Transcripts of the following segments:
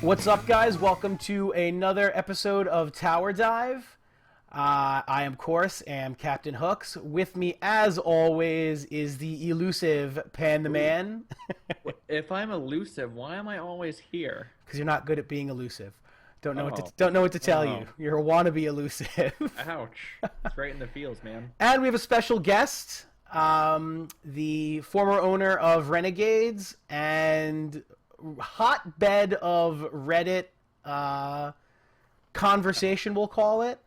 What's up, guys? Welcome to another episode of Tower Dive. I, of course, am Captain Hooks. With me, as always, is the elusive Pan the Man. If I'm elusive, why am I always here? Because you're not good at being elusive. Don't know Oh. what to tell Oh. you. You're a wannabe elusive. Ouch. It's right in the feels, man. And we have a special guest, the former owner of Renegades and hotbed of Reddit conversation, we'll call it.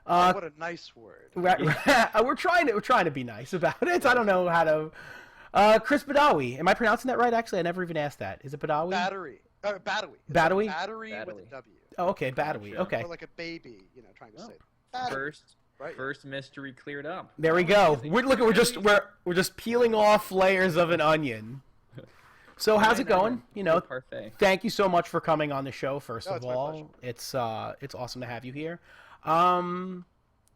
What a nice word. We're trying to be nice about it. I don't know how to. Chris Badawi. Am I pronouncing that right? Actually, I never even asked that. Is it Badawi? Badawi. Badawi? Badawi with a W. Oh, okay, Badawi. Okay. Or like a baby, trying to say. First mystery cleared up. There we go. We're just peeling off layers of an onion. So how's it going? Parfait. Thank you so much for coming on the show. First of it's my all, pleasure. it's awesome to have you here.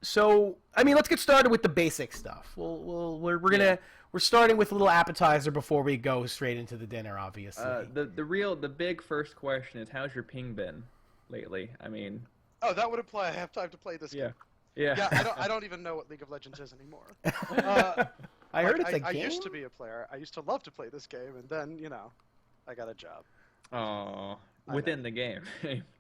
So I mean, let's get started with the basic stuff. We're starting with a little appetizer before we go straight into the dinner. Obviously, The big first question is, how's your ping been lately? I mean, Oh, that would imply I have time to play this game. yeah. Yeah, I don't even know what League of Legends is anymore. I heard it's a game. I used to be a player. I used to love to play this game, and then, I got a job. Oh, within the game.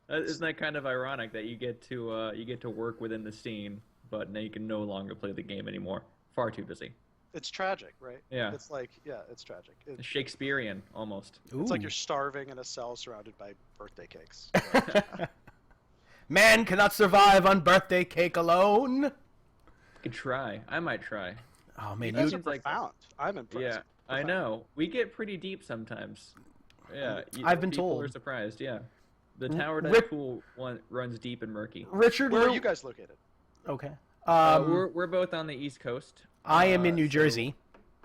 Isn't that kind of ironic that you get to work within the scene, but now you can no longer play the game anymore? Far too busy. It's tragic, right? Yeah. It's like, it's tragic. Shakespearean, almost. It's like Ooh. you're starving in a cell surrounded by birthday cakes. Man cannot survive on birthday cake alone. You could try. I might try. Oh You man, guys you are profound. I'm impressed. Yeah, I know. We get pretty deep sometimes. Yeah, I've been people told. are surprised. Yeah, the Tower Dive Rip- pool one runs deep and murky. Richard. Where are you guys located? Okay. We're both on the East Coast. I am in New Jersey.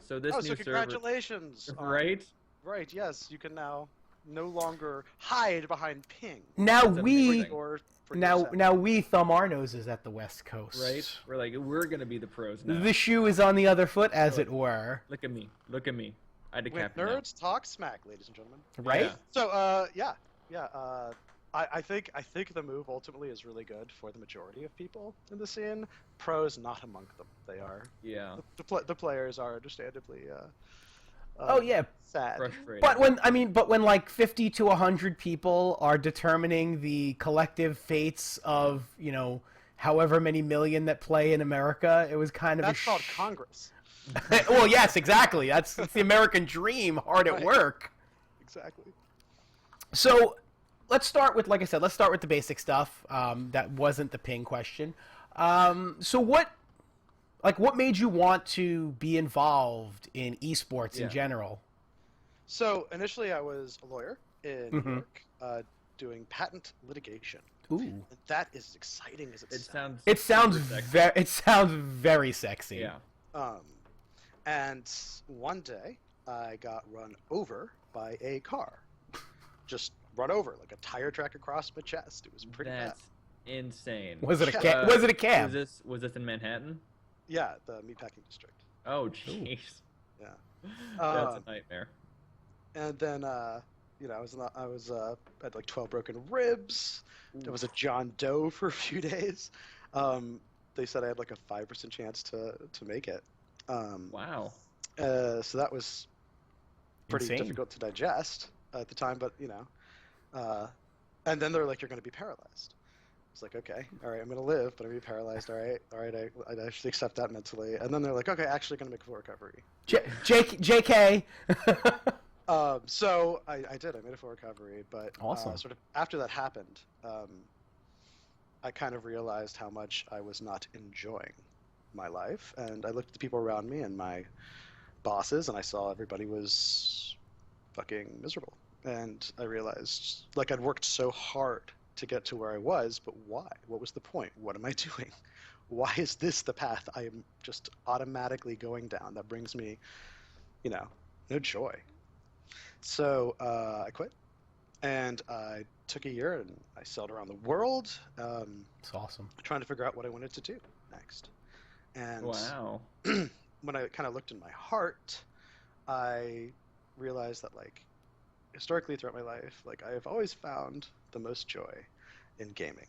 So this Oh, new so congratulations. server, right? Right, yes. You can now no longer hide behind ping. Now That's we amazing. Or for now yourself. now we thumb our noses at the West Coast. Right? We're gonna be the pros now. The shoe is on the other foot, as it were. Look at me. Look at me. I When decap now. nerds talk smack, ladies and gentlemen. Right? Yeah. So, I think the move ultimately is really good for the majority of people in the scene. Pros not among them. They are. Yeah. The players are understandably. Oh yeah. Sad. Frustrating. But when like 50 to 100 people are determining the collective fates of however many million that play in America, it was kind of That's called Congress. Well, yes, exactly. That's the American dream, hard at Right. work. Exactly. So let's start with, like I said, the basic stuff. That wasn't the ping question. So what made you want to be involved in esports in Yeah. general? So initially, I was a lawyer in New Mhm. York, doing patent litigation. Ooh, And that is as exciting as it sounds. It sounds. it sounds very sexy. Yeah. And one day, I got run over by a car. Just run over, like a tire track across my chest. It was pretty bad. That's insane. Was it a Yeah. cab? Was it a cab? Was this in Manhattan? Yeah, the meatpacking district. Oh, jeez. Yeah. That's a nightmare. And then, I had like 12 broken ribs. There was a John Doe for a few days. They said I had like a 5% chance to make it. Wow. So that was pretty Insane. difficult to digest at the time, but and then they're like, you're going to be paralyzed. It's like, okay, all right, I'm going to live, but I'm going to be paralyzed. All right, I actually accept that mentally. And then they're like, okay, actually going to make a full recovery. JK. So I did. I made a full recovery, but Awesome. sort of after that happened, I kind of realized how much I was not enjoying my life, and I looked at the people around me and my bosses, and I saw everybody was fucking miserable, and I realized like I'd worked so hard to get to where I was, but why? What was the point? What am I doing? Why is this the path I am just automatically going down that brings me, no joy? So I quit, and I took a year and I sailed around the world, It's awesome. trying to figure out what I wanted to do next. And Wow. when I kind of looked in my heart, I realized that, like, historically throughout my life, like, I have always found the most joy in gaming.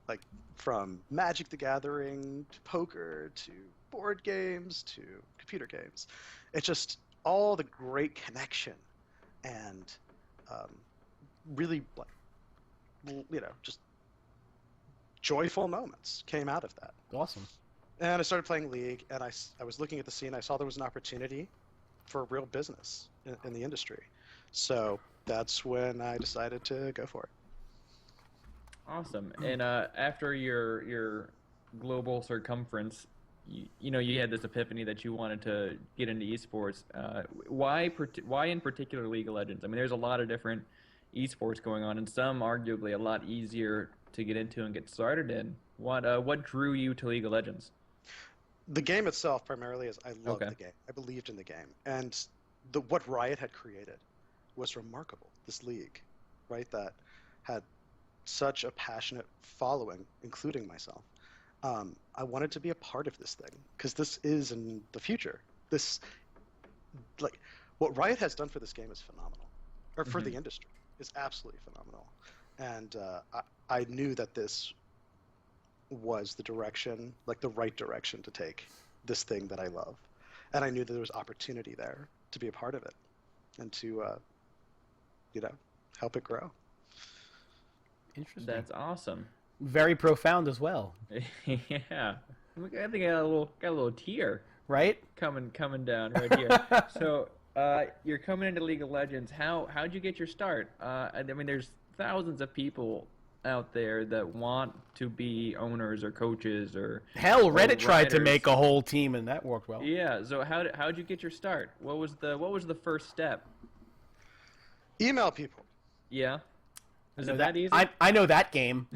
Like from Magic the Gathering to poker to board games to computer games. It's just all the great connection and really, like, just joyful moments came out of that. Awesome. And I started playing League, and I was looking at the scene. I saw there was an opportunity for real business in the industry. So that's when I decided to go for it. Awesome. And after your global circumference, you had this epiphany that you wanted to get into esports. Why in particular League of Legends? I mean, there's a lot of different esports going on, and some arguably a lot easier to get into and get started in. What drew you to League of Legends? The game itself primarily is I loved the game. I believed in the game, and what Riot had created was remarkable. This league, right, that had such a passionate following, including myself. I wanted to be a part of this thing because this is in the future. This, like, what Riot has done for this game is phenomenal, or for the industry is absolutely phenomenal. And I knew that this was the direction, like the right direction to take this thing that I love, and I knew that there was opportunity there to be a part of it and to, help it grow. Interesting. That's awesome. Very profound as well. Yeah, I think I got a little tear Right? coming down right here. So you're coming into League of Legends. How'd you get your start? I mean, there's thousands of people out there that want to be owners or coaches or Hell, Reddit tried to writers. make a whole team, and that worked well. Yeah. So how'd you get your start? What was the first step? Email people. Yeah. Is I know it that easy? I know that game.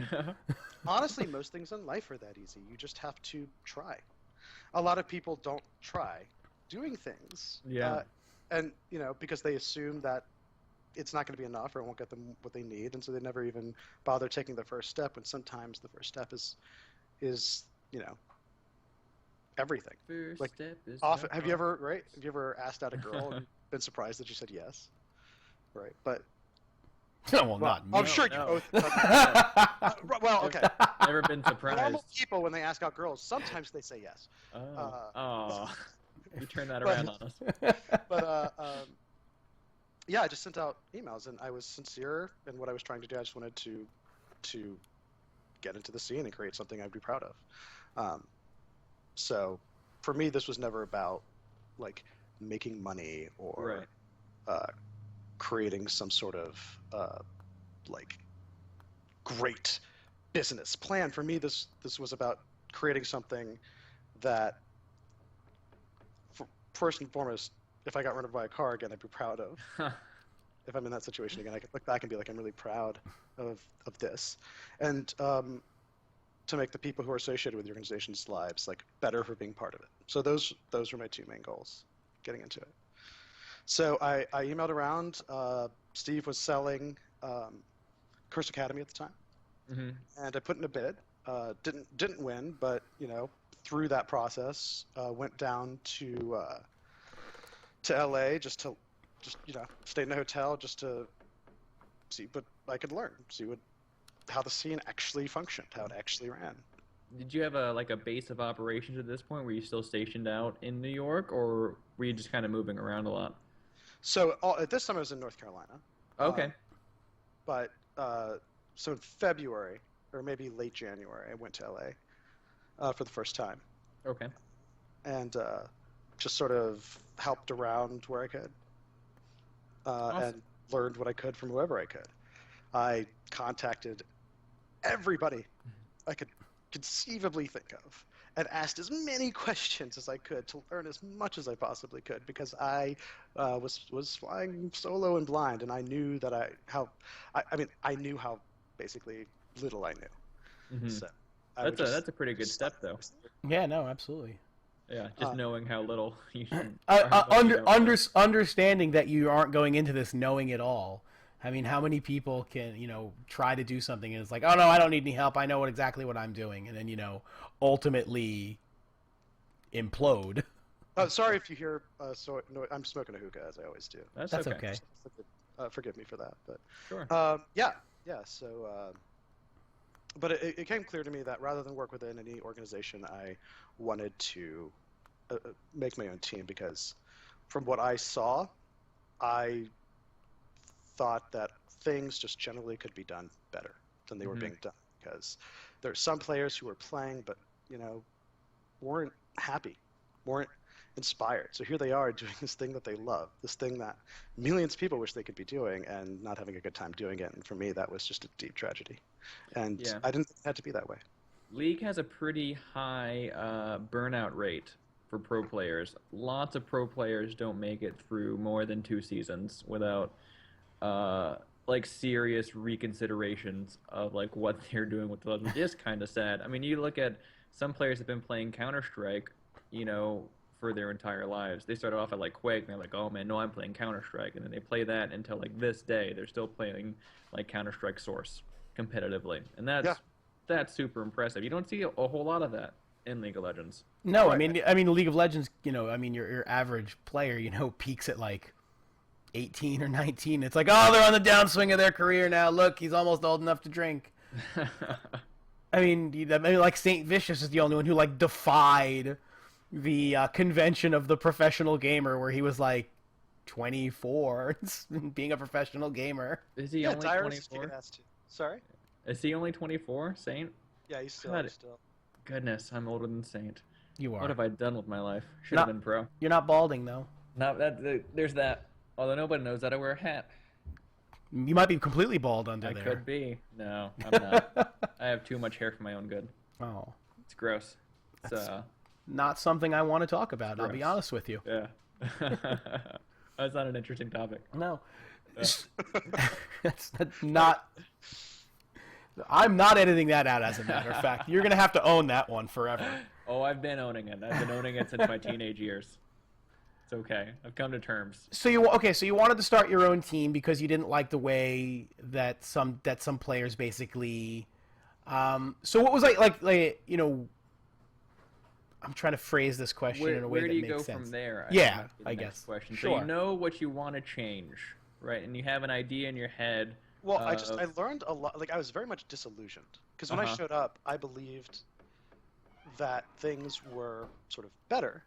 Honestly, most things in life are that easy. You just have to try. A lot of people don't try doing things. Yeah. And, because they assume that it's not going to be enough or it won't get them what they need, and so they never even bother taking the first step, when sometimes the first step is everything. First Like, step is often, have you ever asked out a girl and been surprised that she said yes? Right. But No, well, not me. I'm sure you no. both. Well, okay. Never been surprised. Normal people, when they ask out girls, sometimes they say yes. Oh, you turn that around on us. But yeah, I just sent out emails, and I was sincere in what I was trying to do. I just wanted to get into the scene and create something I'd be proud of. So for me, this was never about like making money or creating some sort of like great business plan. For me, this was about creating something that, first and foremost, if I got run over by a car again, I'd be proud of. If I'm in that situation again, I can look back and be like, I'm really proud of this. And to make the people who are associated with the organization's lives like better for being part of it. So those were my two main goals getting into it. So I emailed around. Steve was selling Curse Academy at the time, and I put in a bid. Didn't win, but through that process, went down to LA just stayed in a hotel just to see what I could learn, how the scene actually functioned, how it actually ran. Did you have a base of operations at this point? Were you still stationed out in New York, or were you just kind of moving around a lot? So at this time I was in North Carolina. Okay. But so in February or maybe late January, I went to LA for the first time. Okay. And just sort of helped around where I could, Awesome. and learned what I could from whoever I could. I contacted everybody I could conceivably think of and asked as many questions as I could to learn as much as I possibly could, because I was flying solo and blind, and I knew that I knew how basically little I knew. So that's a pretty good step, though. Yeah, no, absolutely. Yeah, just knowing how little you should. Understanding that you aren't going into this knowing it all. I mean, how many people can, try to do something and it's like, oh no, I don't need any help. I know exactly what I'm doing. And then, ultimately implode. Sorry if you hear, no, I'm smoking a hookah as I always do. That's That's okay. okay. Forgive me for that. But Sure. yeah, Yeah, so but it came clear to me that rather than work within any organization, I wanted to make my own team because from what I saw, I thought that things just generally could be done better than they were Hmm. being done because there are some players who were playing but weren't happy, weren't inspired. So here they are doing this thing that they love, this thing that millions of people wish they could be doing and not having a good time doing it. And for me, that was just a deep tragedy. And Yeah. I didn't think it had to be that way. League has a pretty high burnout rate for pro players. Lots of pro players don't make it through more than 2 seasons without uh, like serious reconsiderations of like what they're doing with the legend. It is kind of sad. I mean, you look at some players have been playing Counter Strike, you know, for their entire lives. They started off at like Quake, and they're like, "Oh man, no, I'm playing Counter Strike," and then they play that until like this day. They're still playing like Counter Strike Source competitively, and Yeah, that's super impressive. You don't see a whole lot of that in League of Legends. No, right. I mean, League of Legends. Your average player, peaks at like 18 or 19. It's like, oh, they're on the downswing of their career now. Look, he's almost old enough to drink. Like Saint Vicious is the only one who like defied the convention of the professional gamer, where he was like 24, being a professional gamer. Is he Yeah, only Tyrus is kicking 24? ass too. Sorry? Is he only 24, Saint? Yeah, he's still, God, he's still. goodness, I'm older than Saint. You What are have I done with my life? Should have not. been pro. You're not balding though. Not that. There's that. Although nobody knows that I wear a hat. You might be completely bald under I there. could be. No, I'm not. I have too much hair for my own good. Oh, It's gross. It's, That's- not something I want to talk about. I'll be gross. honest with you. yeah. That's not an interesting topic. No, Yeah. that's not. I'm not editing that out. As a matter of fact, you're gonna have to own that one forever. Oh, I've been owning it. I've been owning it since my teenage years. It's okay. I've come to terms. So you wanted to start your own team because you didn't like the way that some players basically. So what was I'm trying to phrase this question in a way Where that do you makes go sense. from there? Yeah, think, is the I next guess. Question. So Sure. you know what you want to change, right? And you have an idea in your head. Well, uh, I learned a lot. Like, I was very much disillusioned because when I Uh-huh. showed up, I believed that things were sort of better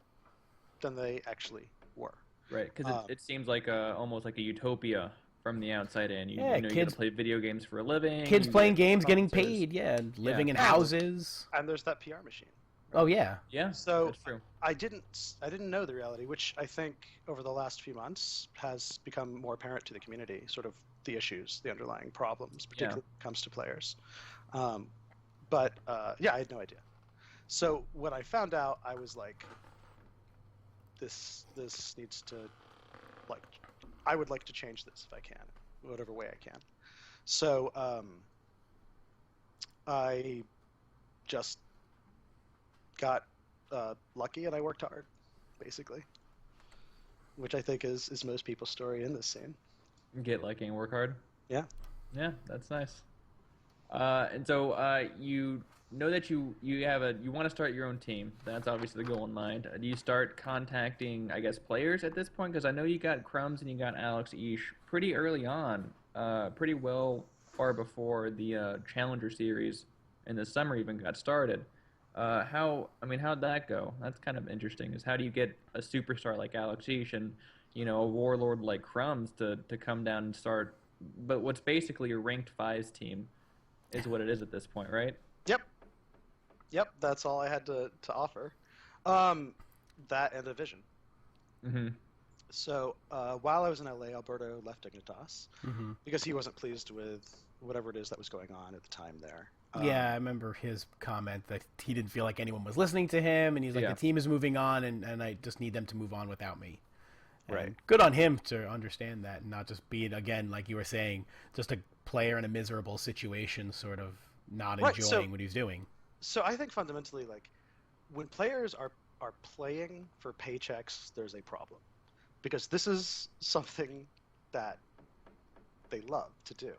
than they actually were. Right, because it seems like almost like a utopia from the outside in. You, Yeah, you know, you kids- gotta play video games for a living. Kids you playing get games, getting sponsors. paid, yeah, and living in Yeah. houses. And there's that PR machine. Oh yeah, Yeah, So that's true. I didn't know the reality, which I think over the last few months has become more apparent to the community. Sort of the issues, the underlying problems, particularly when it comes to players. Yeah, I had no idea. So when I found out, I was like, this needs to, like, I would like to change this if I can, whatever way I can. So I just got lucky and I worked hard, basically, which I think is most people's story in this scene. Get lucky and work hard. Yeah. Yeah, that's nice. And so you know that you want to start your own team. That's obviously the goal in mind. Do you start contacting, I guess, players at this point? Because I know you got Crumbs and you got Alex Ish pretty early on, pretty well far before the Challenger series in the summer even got started. How'd that go? That's kind of interesting. Is how do you get a superstar like Alex Ish and a warlord like Crumbs to come down and start? But what's basically a ranked fives team is what it is at this point, right? Yep, that's all I had to offer. That and a vision. Mm-hmm. So while I was in LA, Alberto left Dignitas hmm because he wasn't pleased with whatever it is that was going on at the time there. yeah. I remember his comment that he didn't feel like anyone was listening to him, and he's like, Yeah. the team is moving on, and I just need them to move on without me. And Right. good on him to understand that, and not just be, again, like you were saying, just a player in a miserable situation, sort of not Right, enjoying so- what he's doing. So I think fundamentally, like, when players are playing for paychecks, there's a problem, because this is something that they love to do,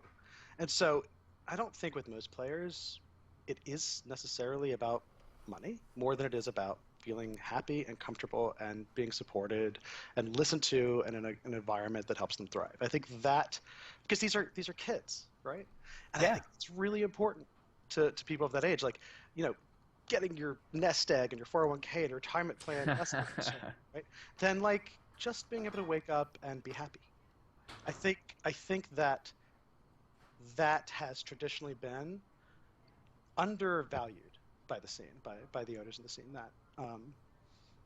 and so I don't think with most players it is necessarily about money more than it is about feeling happy and comfortable and being supported and listened to and in an environment that helps them thrive. I think that because these are kids, right? And Yeah. I think it's really important to people of that age, like, getting your nest egg and your 401k and your retirement plan, that's not concern, right? Then like just being able to wake up and be happy. I think that has traditionally been undervalued by the scene, by the owners in the scene.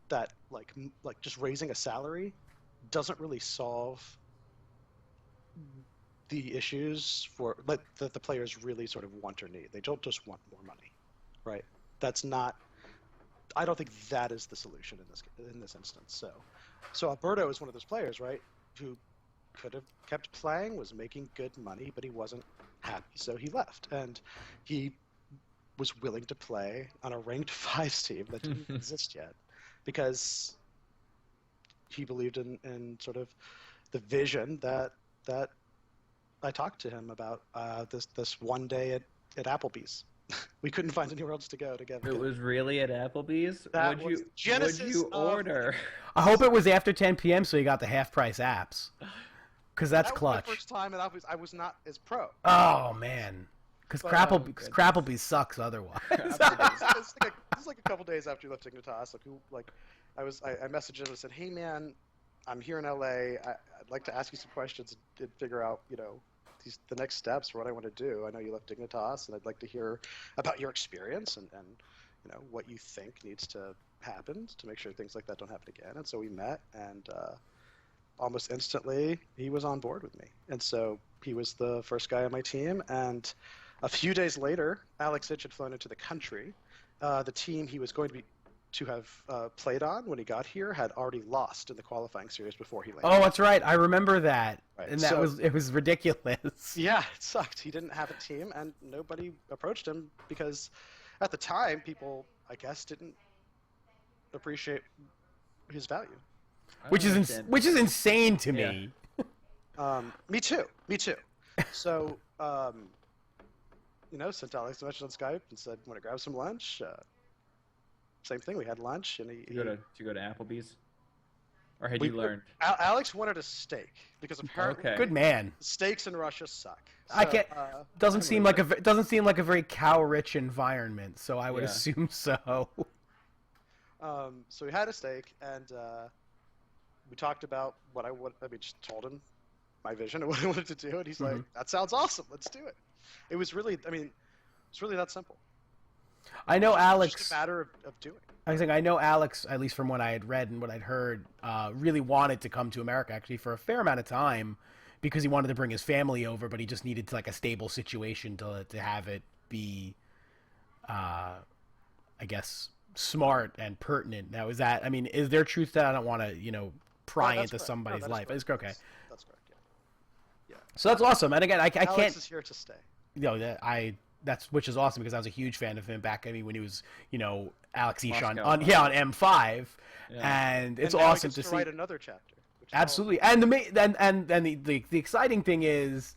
That like just raising a salary doesn't really solve the issues for like that the players really sort of want or need. They don't just want more money, right? That's not. I don't think that is the solution in this instance. So Alberto is one of those players, right, who could have kept playing, was making good money, but he wasn't happy, so he left, and he was willing to play on a ranked fives team that didn't exist yet, because he believed in sort of the vision that I talked to him about this one day at Applebee's. We couldn't find anywhere else to go to get. It was really at Applebee's. That What'd was Genesis you order? I hope it was after 10 p.m. so you got the half price apps, because that's That was clutch. my first time at Applebee's. I was not as pro. Oh man, because But, Crapplebee's sucks otherwise. It's like a couple days after you left Dignitas. I messaged him and said, "Hey man, I'm here in LA. I'd like to ask you some questions and figure out, the next steps for what I want to do. I know you left Dignitas, and I'd like to hear about your experience and what you think needs to happen to make sure things like that don't happen again." And so we met, and almost instantly he was on board with me. And so he was the first guy on my team. And a few days later, Alex Itch had flown into the country. The team he was going to have played on when he got here had already lost in the qualifying series before he landed. Oh, that's right. I remember that. Right. And it was ridiculous. Yeah, it sucked. He didn't have a team, and nobody approached him because at the time, people, I guess, didn't appreciate his value. Which is insane to Yeah. me. Me too. So, sent Alex a message on Skype and said, "Want to grab some lunch?" Same thing. We had lunch, and Did you go to Applebee's, or had we- you learned? Alex wanted a steak because apparently Okay. Good man. steaks in Russia suck. I So, can't. Doesn't seem like a very cow-rich environment. So I would Yeah. assume so. So we had a steak, and we talked about just told him my vision and what I wanted to do, and he's like, "That sounds awesome. Let's do it." It was really, it's really that simple. I know It's Alex. just a matter of doing. I was saying, I know Alex, at least from what I had read and what I'd heard, really wanted to come to America actually for a fair amount of time because he wanted to bring his family over, but he just needed like a stable situation to have it be, I guess, smart and pertinent. Now, is there truth to that? I don't want to, pry That's into correct. somebody's That is life. correct. It's okay. That's correct. Yeah. So that's awesome. And again, I Alex can't. is here to stay. Which is awesome because I was a huge fan of him back. When he was, Alex Ishon Moscow. on M5, and it's and now he awesome gets to see. write another chapter. Which is Absolutely, and the exciting thing is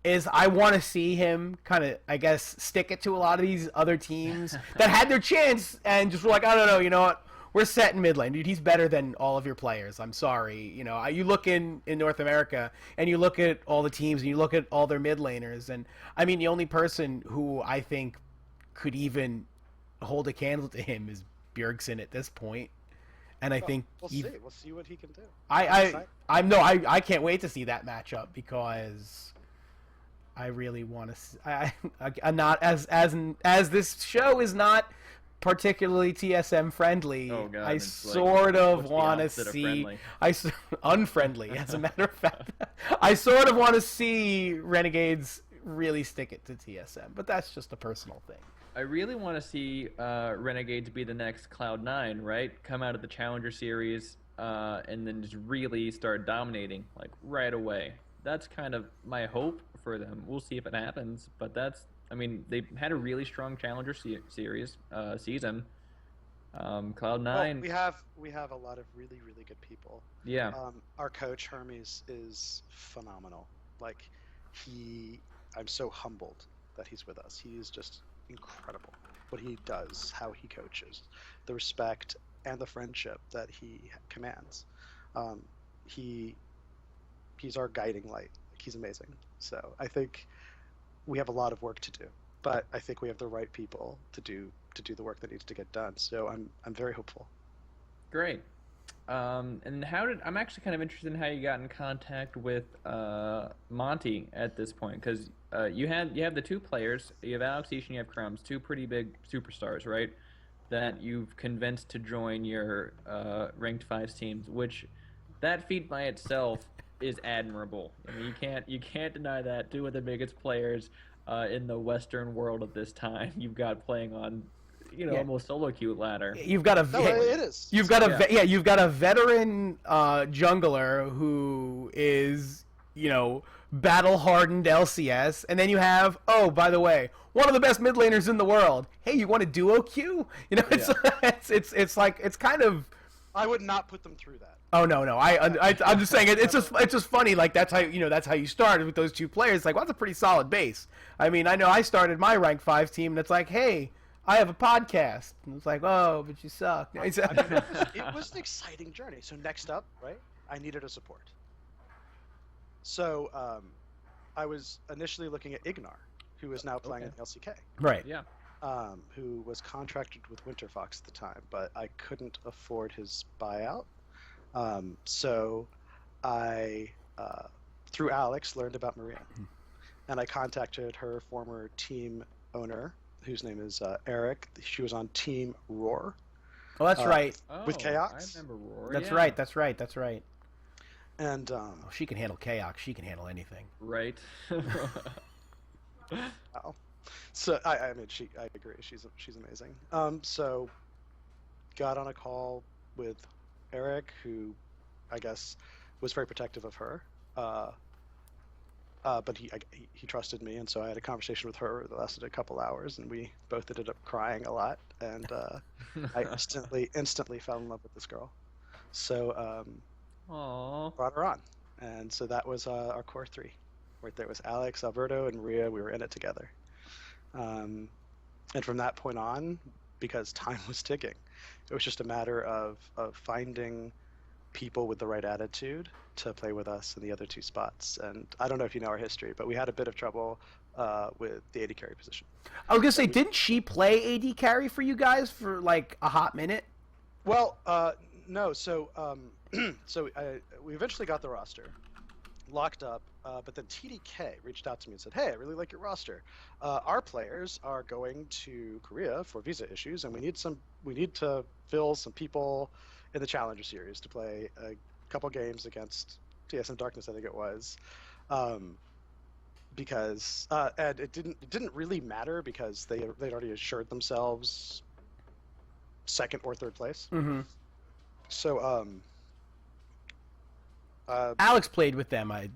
I want to see him kind of, I guess, stick it to a lot of these other teams that had their chance and just were like, I don't know, you know what? We're set in mid lane, dude. He's better than all of your players. I'm sorry, you look in North America and you look at all the teams and you look at all their mid laners, and the only person who I think could even hold a candle to him is Bjergsen at this point. And I think we'll see. We'll see what he can do. I can't wait to see that matchup because I really want to. I'm not as this show is not particularly TSM friendly. Oh, God, I it's sort of what's the want to opposite of see friendly? Unfriendly. As a matter of fact, I sort of want to see Renegades really stick it to TSM, but that's just a personal thing. I really want to see Renegades be the next Cloud9, right? Come out of the Challenger Series and then just really start dominating, like, right away. That's kind of my hope for them. We'll see if it happens, but they had a really strong Challenger Series season. Cloud9. Well, we have a lot of really, really good people. Yeah. Our coach Hermes is phenomenal. Like, I'm so humbled that he's with us. He is just incredible. What he does, how he coaches, the respect and the friendship that he commands. He's our guiding light. He's amazing. So I think we have a lot of work to do, but I think we have the right people to do the work that needs to get done. So I'm very hopeful. Great. And I'm actually kind of interested in how you got in contact with Monty at this point, because you have the two players, you have Alex East and you have Crumbs, two pretty big superstars, right? That you've convinced to join your ranked fives teams, which that feat by itself is admirable. I mean, you can't deny that. Two of the biggest players in the Western world at this time, you've got playing on, almost solo queue ladder. You've got a No, it is. You've got you've got a veteran jungler who is battle hardened LCS, and then you have, oh, by the way, one of the best mid laners in the world. Hey, you want a duo queue? It's like, it's kind of. I would not put them through that. Oh no, I'm just saying it's just funny, like that's how you started with those two players. Like, well, that's a pretty solid base. I mean, I know I started my rank 5 team, and it's like, hey, I have a podcast. And it's like, oh, but you suck. I mean, it was an exciting journey. So next up, right, I needed a support. So I was initially looking at Ignar, who is now playing in LCK. Right. Yeah. Who was contracted with Winterfox at the time, but I couldn't afford his buyout. So I, through Alex, learned about Maria. And I contacted her former team owner, whose name is Eric. She was on Team Roar. Oh, that's right. With Chaos. I remember Roar. That's yeah. right. That's right. And she can handle Chaos. She can handle anything. Right. wow. So I mean, I agree. She's amazing. So got on a call with Eric, who I guess was very protective of her. But he trusted me, and so I had a conversation with her that lasted a couple hours, and we both ended up crying a lot. And I instantly fell in love with this girl. So brought her on, and so that was our core three. Right there was Alex, Alberto, and Maria. We were in it together. And from that point on, because time was ticking, it was just a matter of finding people with the right attitude to play with us in the other two spots. And I don't know if you know our history, but we had a bit of trouble with the AD carry position. I was gonna say, didn't she play AD carry for you guys for like a hot minute? Well, no. So we eventually got the roster locked up, but then TDK reached out to me and said, hey, I really like your roster. Our players are going to Korea for visa issues, and we need to fill some people in the Challenger Series to play a couple games against TSM Darkness, I think it was, because and it didn't really matter because they'd already assured themselves second or third place. Mm-hmm. So Alex played with them, I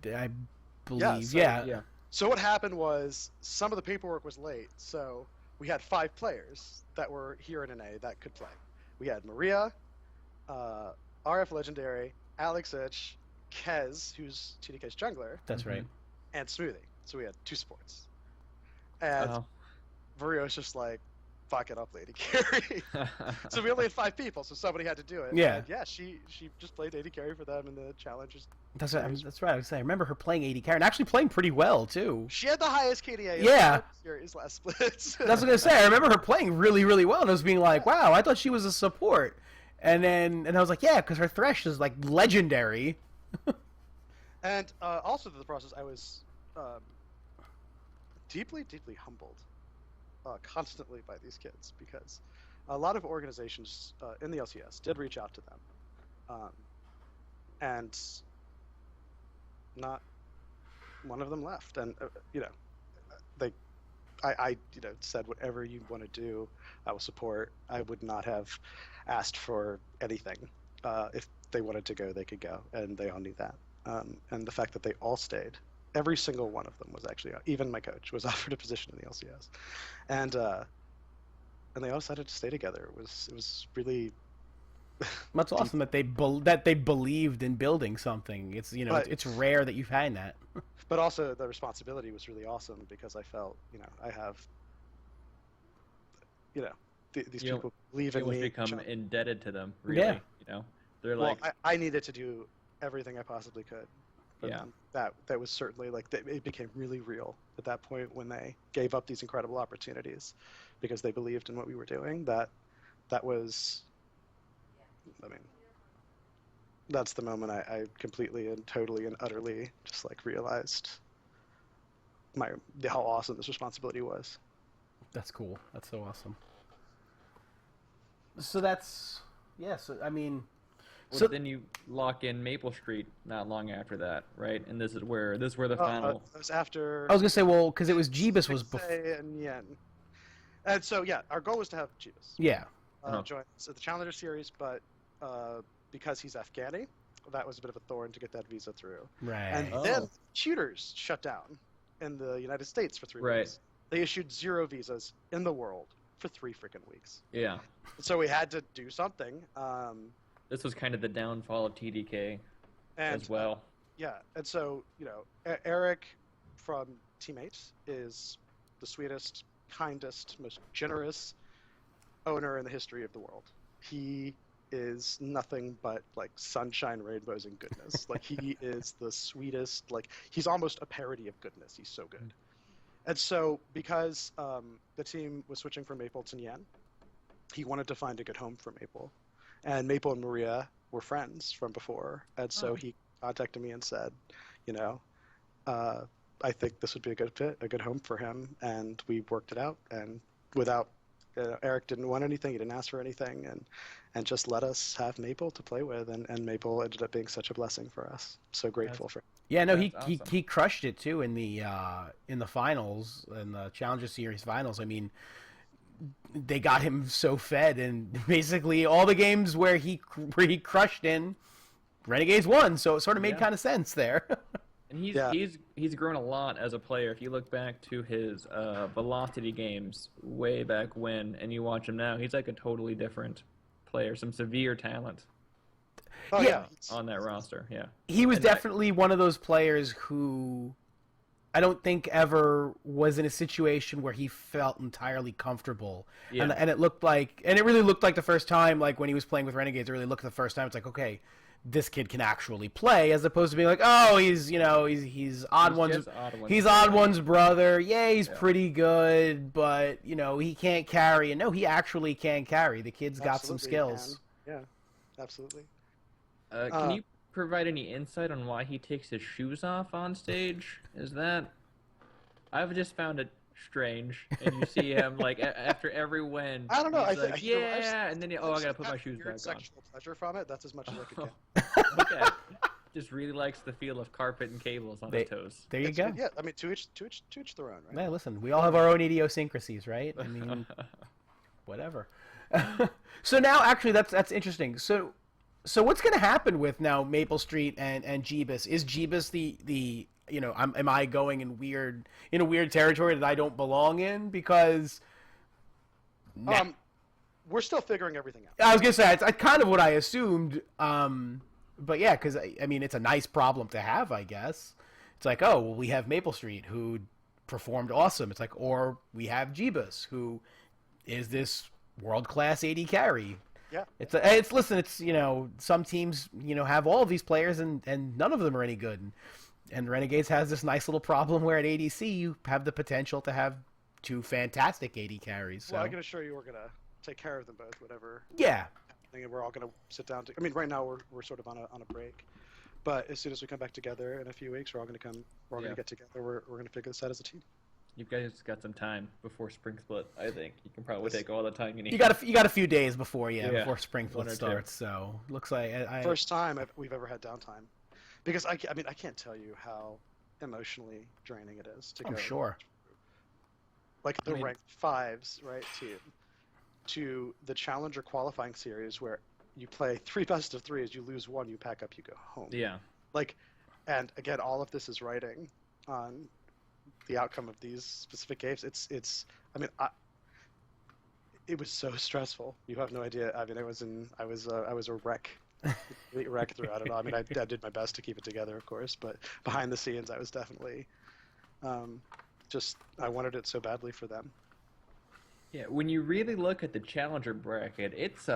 believe. Yeah. So what happened was some of the paperwork was late, so we had 5 players that were here in NA that could play. We had Maria, RF Legendary, Alex Itch, Kez, who's TDK's jungler. That's right. And Smoothie. So we had 2 supports. And Maria was just like, fuck it, I'll play AD carry. So we only had 5 people, so somebody had to do it. Yeah. And yeah, she just played AD carry for them in the challengers. That's right. I was saying. I remember her playing AD carry and actually playing pretty well too. She had the highest KDA. Yeah. Series last splits. That's what I was gonna say. I remember her playing really, really well, and I was being like, wow, I thought she was a support. And I was like, yeah, because her Thresh is like legendary. And also through the process, I was deeply, deeply humbled constantly by these kids, because a lot of organizations in the LCS did reach out to them, and not one of them left. And I said, whatever you want to do, I will support. I would not have asked for anything. If they wanted to go, they could go, and they all knew that. And the fact that they all stayed, every single one of them was actually, even my coach was offered a position in the LCS, and they all decided to stay together. It was really. That's awesome that they believed in building something. It's it's rare that you find that. But also the responsibility was really awesome, because I felt I have these people believe in me. You almost become indebted to them. Really, yeah. They're well, like. I needed to do everything I possibly could. But yeah. That was certainly it became really real at that point when they gave up these incredible opportunities because they believed in what we were doing. That was, I mean, that's the moment I completely and totally and utterly just like realized how awesome this responsibility was. That's cool. That's so awesome. So that's yeah. So I mean, Well, so then you lock in Maple Street not long after that, right? And this is where the final. It was after. I was gonna say, well, because it was Jeebus was before. And Yen. And so yeah, our goal was to have Jeebus Yeah. join us at the Challenger Series, but because he's Afghani, that was a bit of a thorn to get that visa through. Right. And then shooters shut down in the United States for 3 Right. weeks. They issued 0 visas in the world for 3 freaking weeks. Yeah. So we had to do something. This was kind of the downfall of TDK as well. Yeah, and so, you know, Eric from Teammates is the sweetest, kindest, most generous owner in the history of the world. He is nothing but like sunshine, rainbows, and goodness. Like he is the sweetest, like he's almost a parody of goodness. He's so good. And so because the team was switching from Maple to Nyan, he wanted to find a good home for Maple. And Maple and Maria were friends from before. And so he contacted me and said, you know, I think this would be a good fit, a good home for him. And we worked it out. And without, Eric didn't want anything. He didn't ask for anything. And just let us have Maple to play with. And Maple ended up being such a blessing for us. So grateful for him. Yeah, no, That's awesome. he crushed it too in the finals, in the Challenger Series finals. I mean, they got him so fed, and basically all the games where he crushed in, Renegades won. So it sort of made kind of sense there. And he's grown a lot as a player. If you look back to his Velocity games way back when, and you watch him now, he's like a totally different player. Some severe talent Oh, Yeah. on that roster. Yeah. He was And definitely one of those players who I don't think ever was in a situation where he felt entirely comfortable. Yeah. And it looked like, and it really looked like the first time, like when he was playing with Renegades, it really looked the first time, it's like, okay, this kid can actually play, as opposed to being like, oh, he's, you know, he's odd He's one's, just Odd One's he's brother. odd one's brother. Yeah, he's pretty good, but, you know, he can't carry. And no, he actually can carry. The kid's got some Absolutely, skills. Yeah, absolutely. Can you provide any insight on why he takes his shoes off on stage? Is that... I've just found it strange, and you see him like after every win. I don't know. He's I like, think you know, yeah, and then I gotta put my shoes back on. Sexual pleasure from it. That's as much as I could get. Okay. Just really likes the feel of carpet and cables on his toes. There you go. Yeah, I mean, to each their own, right? Yeah, listen, we all have our own idiosyncrasies, right? I mean, whatever. So now, actually, that's interesting. So what's going to happen with now Maple Street and Jeebus? Is Jeebus the you know, am I going in a weird territory that I don't belong in? Because We're still figuring everything out. I was gonna say it's kind of what I assumed. But yeah, because I mean, it's a nice problem to have, I guess. It's like, oh, well, we have Maple Street who performed awesome. It's like, or we have Jeebus who is this world-class AD carry. Yeah. It's listen, it's, you know, some teams, you know, have all of these players and none of them are any good. And Renegades has this nice little problem where at ADC you have the potential to have 2 fantastic AD carries. So. Well, I can assure you we're gonna take care of them both, whatever. Yeah. And we're all gonna sit down. I mean, right now we're sort of on a break, but as soon as we come back together in a few weeks, we're all gonna get together. We're gonna figure this out as a team. You guys got some time before spring split. I think you can probably take all the time you need. You got a few days before before spring 1 split or 2. starts. So looks like First time we've ever had downtime, because I mean I can't tell you how emotionally draining it is to go. I'm sure. Like the ranked 5s, right? To the Challenger qualifying series where you play 3 best of 3s, you lose 1, you pack up, you go home. Yeah. Like, and again, all of this is writing on the outcome of these specific games. I mean, it was so stressful. You have no idea. I mean, I was a wreck, complete wreck throughout it all. I mean, I did my best to keep it together, of course, but behind the scenes, I was definitely I wanted it so badly for them. Yeah, when you really look at the Challenger bracket, it's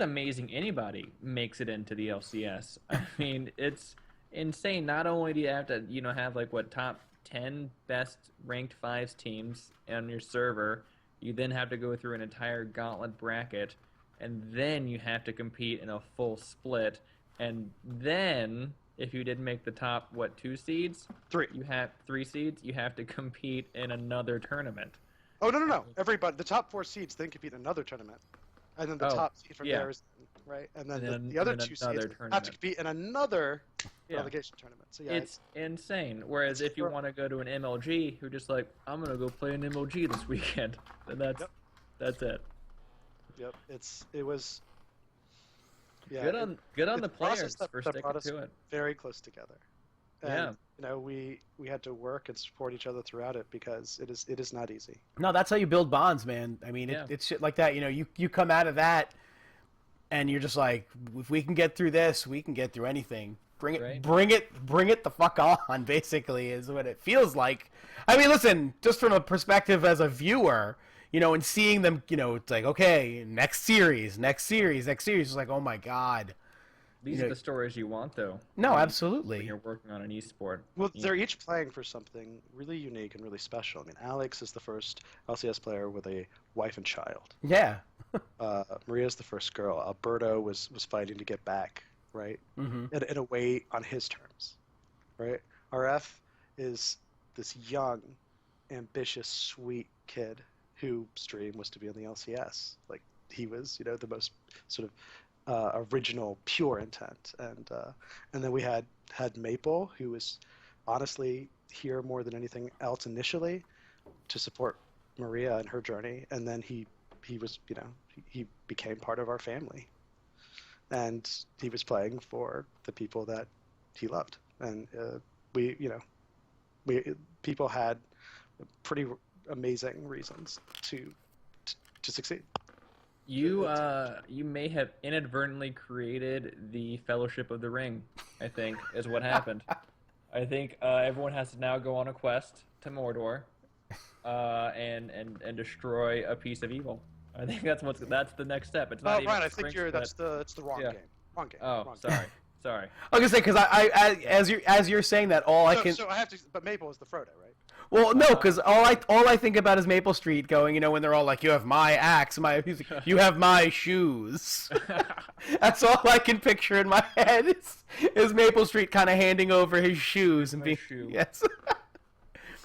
amazing anybody makes it into the LCS. I mean, it's insane. Not only do you have to, you know, have like what top 10 best ranked fives teams on your server. You then have to go through an entire gauntlet bracket, and then you have to compete in a full split. And then, if you didn't make the top, 2 seeds? 3. You have 3 seeds. You have to compete in another tournament. Oh, no. Everybody, the top 4 seeds then compete in another tournament. And then the top seed from there is, right? And then the other 2 seeds have to compete in another relegation tournament. So yeah, it's insane. Whereas if you want to go to an MLG, who just like, I'm going to go play an MLG this weekend, then that's it. Yep, it was. Yeah, good on the players for sticking to it. Very close together. And, we had to work and support each other throughout it because it is not easy. No, that's how you build bonds, man. I mean, it's shit like that. You come out of that, and you're just like, if we can get through this, we can get through anything. Bring it the fuck on. Basically, is what it feels like. I mean, listen, just from a perspective as a viewer, and seeing them, it's like, okay, next series. It's like, oh my god. These are the stories you want, though. No, absolutely. When you're working on an esport. Well, they're each playing for something really unique and really special. I mean, Alex is the first LCS player with a wife and child. Yeah. Maria's the first girl. Alberto was fighting to get back, right? Mm-hmm. In a way on his terms, right? RF is this young, ambitious, sweet kid whose dream was to be on the LCS. Like, he was, the most sort of original, pure intent, and then we had Maple, who was honestly here more than anything else initially to support Maria in her journey, and then he was he became part of our family, and he was playing for the people that he loved, and people had pretty amazing reasons to succeed. You may have inadvertently created the Fellowship of the Ring, I think, is what happened. I think everyone has to now go on a quest to Mordor and destroy a piece of evil. I think that's the next step. It's not even right, I think that's the wrong game. Wrong game. Oh, wrong sorry. Game. Sorry. I was gonna say, because as you're saying that, So I have to, but Maple is the Frodo, right? Well, no, because all I think about is Maple Street going, when they're all like, you have my axe, you have my shoes. That's all I can picture in my head is Maple Street kind of handing over his shoes and being, yes.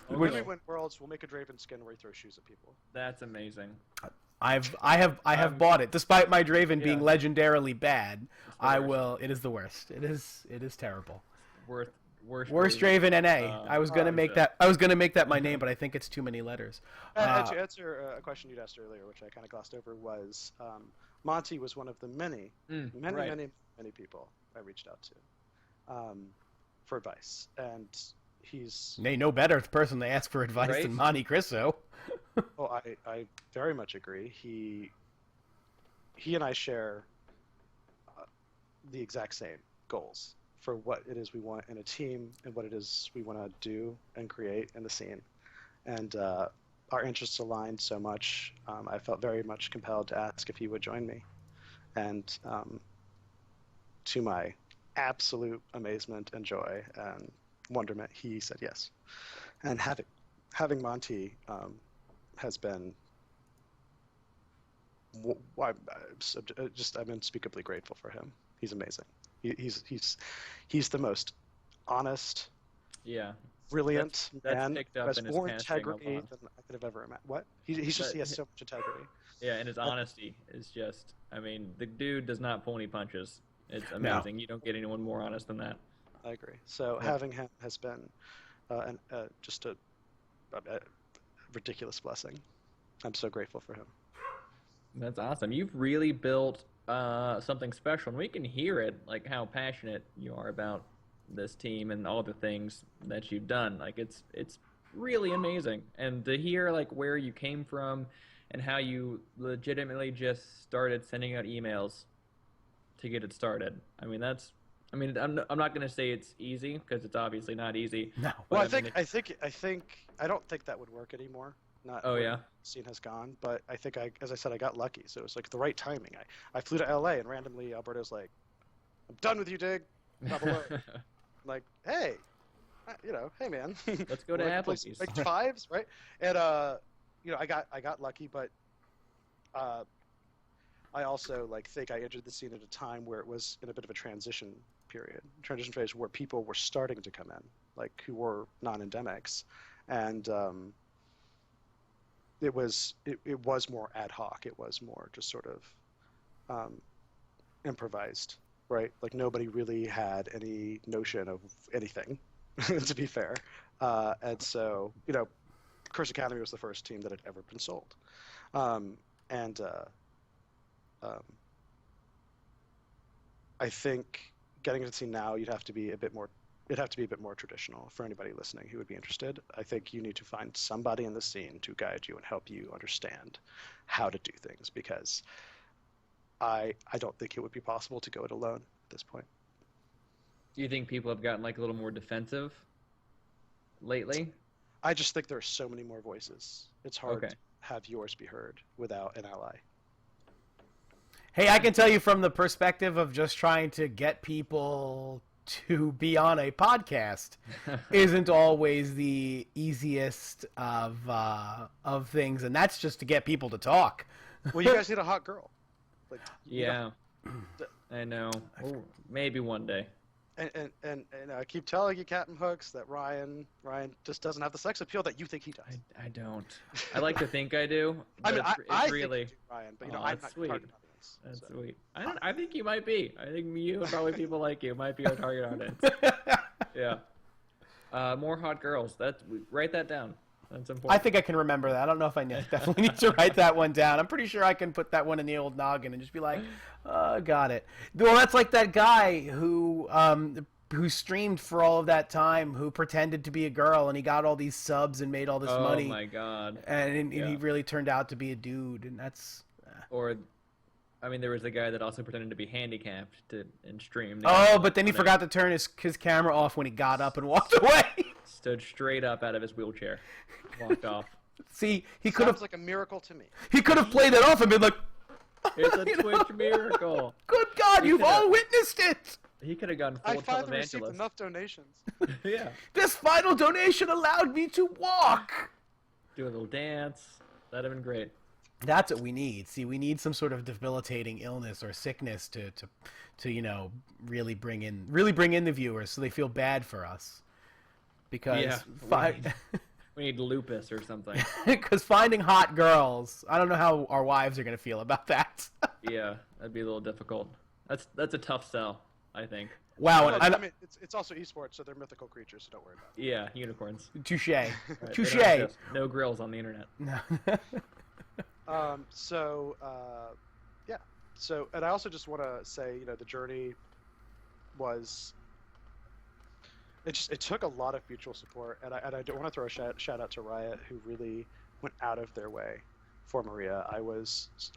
When we win Worlds, we'll make a Draven skin where he throws shoes at people. That's amazing. I have bought it, despite my Draven being legendarily bad. I will. It is the worst. It is terrible. Worst Draven NA. I was gonna make that my name, but I think it's too many letters. To answer a question you'd asked earlier, which I kind of glossed over, was Monty was one of the many people I reached out to for advice, and he's no better person to ask for advice than MonteCristo. Oh, I very much agree. He and I share the exact same goals for what it is we want in a team and what it is we want to do and create in the scene. And our interests aligned so much, I felt very much compelled to ask if he would join me. And to my absolute amazement and joy and wonderment, he said yes. And having Monty has been I'm unspeakably grateful for him. He's amazing. He's the most honest, brilliant man. Has more integrity than I could have ever imagined. What? He has so much integrity. Yeah, and his honesty is just. I mean, the dude does not pull any punches. It's amazing. No. You don't get anyone more honest than that. I agree. So having him has been just a ridiculous blessing. I'm so grateful for him. That's awesome. You've really built something special, and we can hear it, like how passionate you are about this team and all the things that you've done. Like it's really amazing, and to hear like where you came from and how you legitimately just started sending out emails to get it started. I mean, I'm not going to say it's easy because it's obviously not easy. No. Well, I don't think that would work anymore. The scene has gone, but I think as I said, I got lucky. So it was like the right timing. I flew to LA and randomly Alberto's like, "I'm done with you, Dig. Not below." I'm like, hey, hey man, Let's go to Applebee's. Like fives, right? And I got lucky, but I also think I entered the scene at a time where it was in a bit of a transition phase where people were starting to come in, who were non-endemics, and it was more ad hoc. It was more just sort of improvised, right? Nobody really had any notion of anything, to be fair. And so, Curse Academy was the first team that had ever been sold. I think getting into the scene now, it'd have to be a bit more traditional for anybody listening who would be interested. I think you need to find somebody in the scene to guide you and help you understand how to do things, because I don't think it would be possible to go it alone at this point. Do you think people have gotten a little more defensive lately? I just think there are so many more voices. It's hard to have yours be heard without an ally. Hey, I can tell you from the perspective of just trying to get people to be on a podcast isn't always the easiest of things, and that's just to get people to talk. Well, you guys need a hot girl. Yeah, I know. Ooh, maybe one day. And I keep telling you, Captain Hooks, that Ryan just doesn't have the sex appeal that you think he does. I don't. I like to think I do. I mean, I really think you do, Ryan, but Oh, I'm that's not sweet. target audience. That's So. sweet. I think you might be. I think you and probably people like you might be our target audience. Yeah. More hot girls. Write that down. That's important. I think I can remember that. I don't know if I definitely need to write that one down. I'm pretty sure I can put that one in the old noggin and just be like, got it. Well, that's like that guy who streamed for all of that time, who pretended to be a girl, and he got all these subs and made all this money. Oh my god. And he really turned out to be a dude, and that's... there was a guy that also pretended to be handicapped and streamed. But then he forgot to turn his camera off when he got up and walked away. Stood straight up out of his wheelchair. Walked off. See, he could have... Sounds like a miracle to me. He could have played that off and been like... It's a Twitch miracle. Good God, you've all witnessed it! He could have gone full I finally received televangelist. enough donations. Yeah. This final donation allowed me to walk! Do a little dance. That'd have been great. That's what we need. See, we need some sort of debilitating illness or sickness to really bring in the viewers so they feel bad for us. Because we need lupus or something. because finding hot girls, I don't know how our wives are going to feel about that. Yeah, that'd be a little difficult. That's a tough sell, I think. Wow, Well, I mean, it's also esports, so they're mythical creatures, so don't worry about it. Yeah, unicorns. touche. Right, Touche. they don't exist. No grills on the internet. No. So, and I also just want to say, the journey was. It took a lot of mutual support, and I do want to throw a shout out to Riot, who really went out of their way for Maria. I'm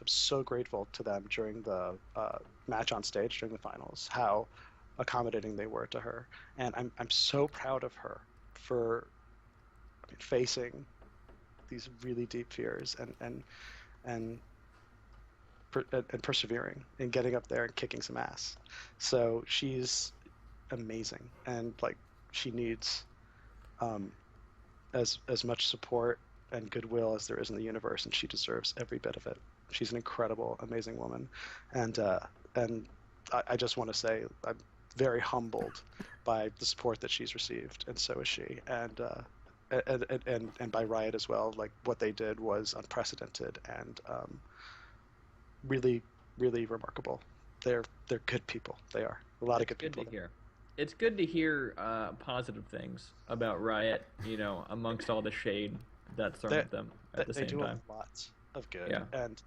so grateful to them during the match on stage during the finals, how accommodating they were to her, and I'm so proud of her for facing these really deep fears and persevering and getting up there and kicking some ass. So she's amazing, and she needs as much support and goodwill as there is in the universe, and she deserves every bit of it. She's an incredible, amazing woman, and I just want to say I'm very humbled by the support that she's received, and so is she, and by Riot as well. What they did was unprecedented and really, really remarkable. They're good people. They are a lot of good people. Good to hear. It's good to hear positive things about Riot, amongst all the shade that's thrown at them at the same time. They do lots of good. Yeah. And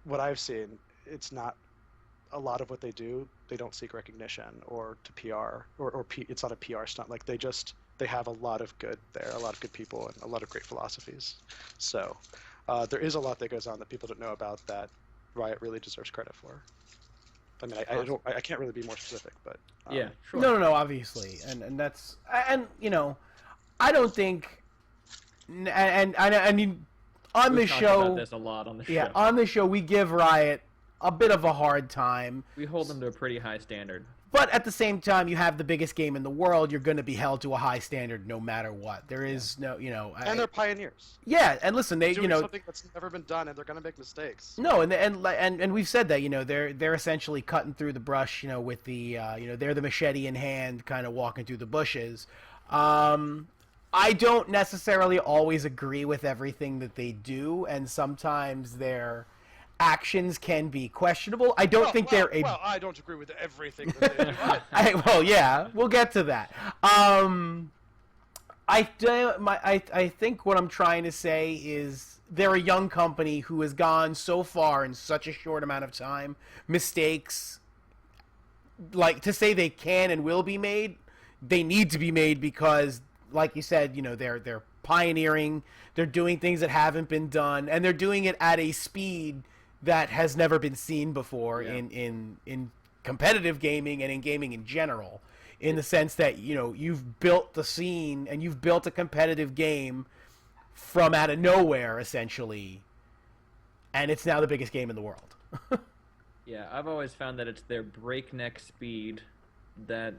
what I've seen, it's not a lot of what they do. They don't seek recognition or to PR it's not a PR stunt. They have a lot of good there, a lot of good people, and a lot of great philosophies. So there is a lot that goes on that people don't know about that Riot really deserves credit for. I mean, I can't really be more specific, but yeah, sure. No, obviously, and that's I don't think, and I mean, on We've the talked show, about this a lot on the show. yeah, on the show we give Riot a bit of a hard time. We hold them to a pretty high standard. But at the same time, you have the biggest game in the world. You're going to be held to a high standard no matter what. There is no, and they're pioneers. Yeah, and listen, they doing something that's never been done, and they're going to make mistakes. No, and we've said that they're essentially cutting through the brush, with the they're the machete in hand, kind of walking through the bushes. I don't necessarily always agree with everything that they do, and sometimes their actions can be questionable. I don't think they're a. Well, I don't agree with everything that they do. Well, yeah, we'll get to that. I think what I'm trying to say is they're a young company who has gone so far in such a short amount of time. Mistakes, like to say they can and will be made, they need to be made because, like you said, they're pioneering. They're doing things that haven't been done, and they're doing it at a speed that has never been seen before in competitive gaming and in gaming in general. In the sense that, you've built the scene and you've built a competitive game from out of nowhere, essentially, and it's now the biggest game in the world. Yeah, I've always found that it's their breakneck speed that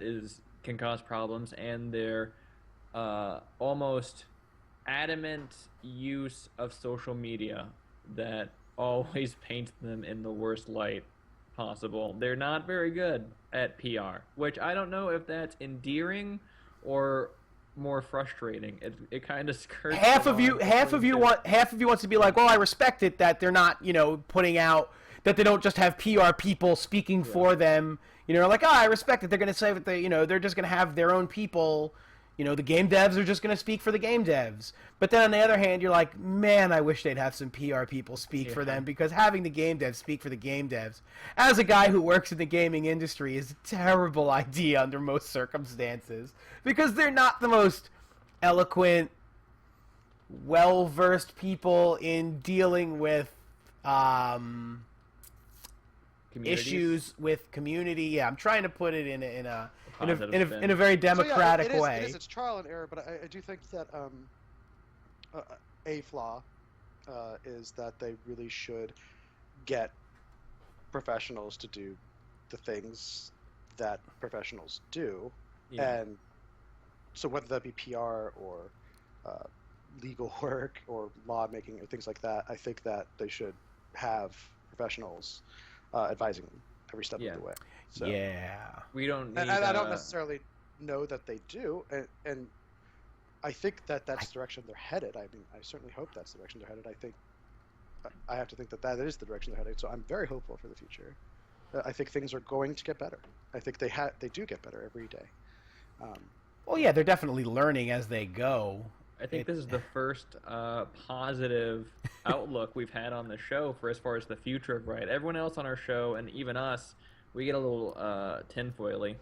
can cause problems, and their almost adamant use of social media that always paints them in the worst light possible. They're not very good at PR, which I don't know if that's endearing or more frustrating. It kind of skirts. Half of you wants to be like, well, I respect it that they're not, putting out, that they don't just have PR people speaking for them. Like, I respect it. They're going to say that they're just going to have their own people. The game devs are just going to speak for the game devs. But then on the other hand, you're like, man, I wish they'd have some PR people speak for them, because having the game devs speak for the game devs, as a guy who works in the gaming industry, is a terrible idea under most circumstances, because they're not the most eloquent, well-versed people in dealing with issues with community. Yeah, I'm trying to put it in a very democratic way. It's trial and error, but I do think that a flaw is that they really should get professionals to do the things that professionals do, and so whether that be PR or legal work or law making or things like that, I think that they should have professionals advising them every step of the way. So, we don't need, and I don't necessarily know that they do, and I think that that's the direction they're headed. I mean, I certainly hope that's the direction they're headed. I have to think that is the direction they're headed, so I'm very hopeful for the future. I think things are going to get better. I think they do get better every day. Well, yeah, they're definitely learning as they go. I think this is the first positive outlook we've had on the show for as far as the future of Riot. Everyone else on our show, and even us, we get a little tinfoily.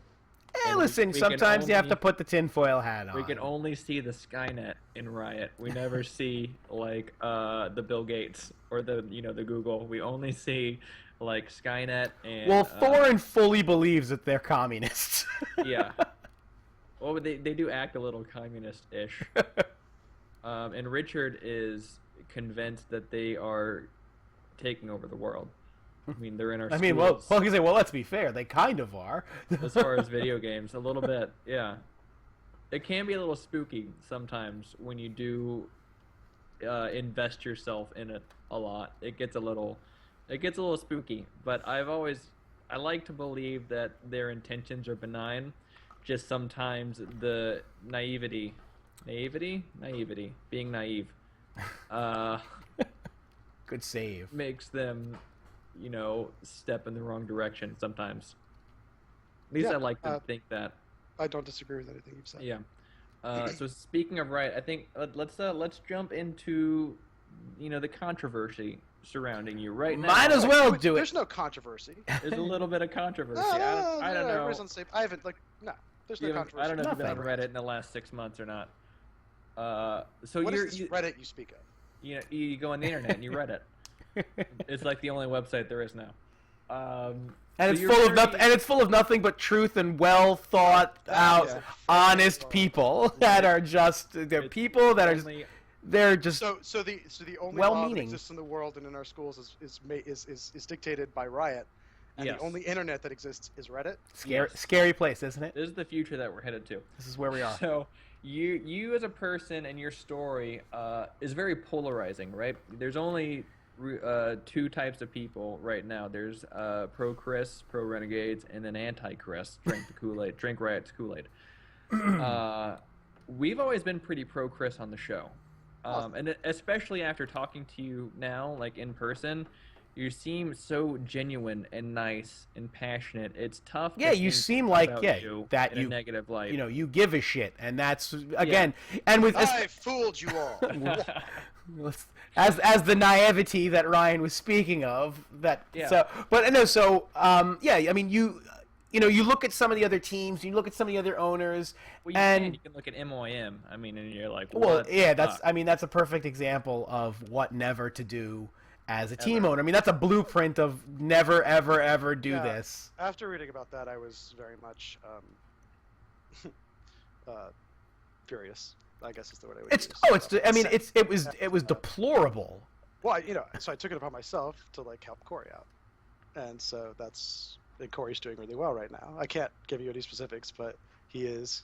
Listen, sometimes you have to put the tinfoil hat on. We can only see the Skynet in Riot. We never see, like, the Bill Gates or the Google. We only see, like, Skynet and... Well, Thorin fully believes that they're communists. Yeah. Well, they do act a little communist-ish. And Richard is convinced that they are taking over the world. I mean, they're in our schools. I mean, well, you say, well, let's be fair. They kind of are. As far as video games, a little bit, yeah. It can be a little spooky sometimes when you do invest yourself in it a lot. It gets a little spooky. But I like to believe that their intentions are benign. Just sometimes the naivety, being naive, good save, makes them, step in the wrong direction sometimes. At least I like to think that. I don't disagree with anything you've said. Yeah. So speaking of Riot, I think let's jump into, the controversy surrounding you right now. Might as well do it. There's no controversy. There's a little bit of controversy. I don't know. I haven't there's no controversy. I don't know if you've been on Reddit in the last 6 months or not. So what is this Reddit you speak of? You go on the internet and you Reddit. It's like the only website there is now. And it's full of nothing but truth and well thought out, honest people that are just people that are. They're just so the only well-meaning law that exists in the world and in our schools is dictated by Riot, And Yes. the only internet that exists is Reddit. Scary place, isn't it? This is the future that we're headed to. This is where we are. So you as a person and your story is very polarizing, right? There's only two types of people right now. There's pro Chris, pro Renegades, and then anti Chris. Drink the Kool-Aid, drink Riot's Kool-Aid. We've always been pretty pro Chris on the show, and especially after talking to you now, like in person. You seem so genuine and nice and passionate. It's tough. Yeah, you seem like that in a negative light. You know, you give a shit, and that's again, and with I fooled you all. as the naivety that Ryan was speaking of. That Yeah. so, but no, so yeah, I mean you know, you look at some of the other teams, you look at some of the other owners, Well, you and can look at MOM. I mean, and you're like, well, what yeah, the that's fuck? I mean that's a perfect example of what never to do as a team owner. I mean that's a blueprint of never ever ever do Yeah. this. After reading about that, I was very much furious. I guess is the word I would It's use. I mean it was deplorable. Well, you know, so I took it upon myself to like help Corey out, and so and Corey's doing really well right now. I can't give you any specifics, but he is.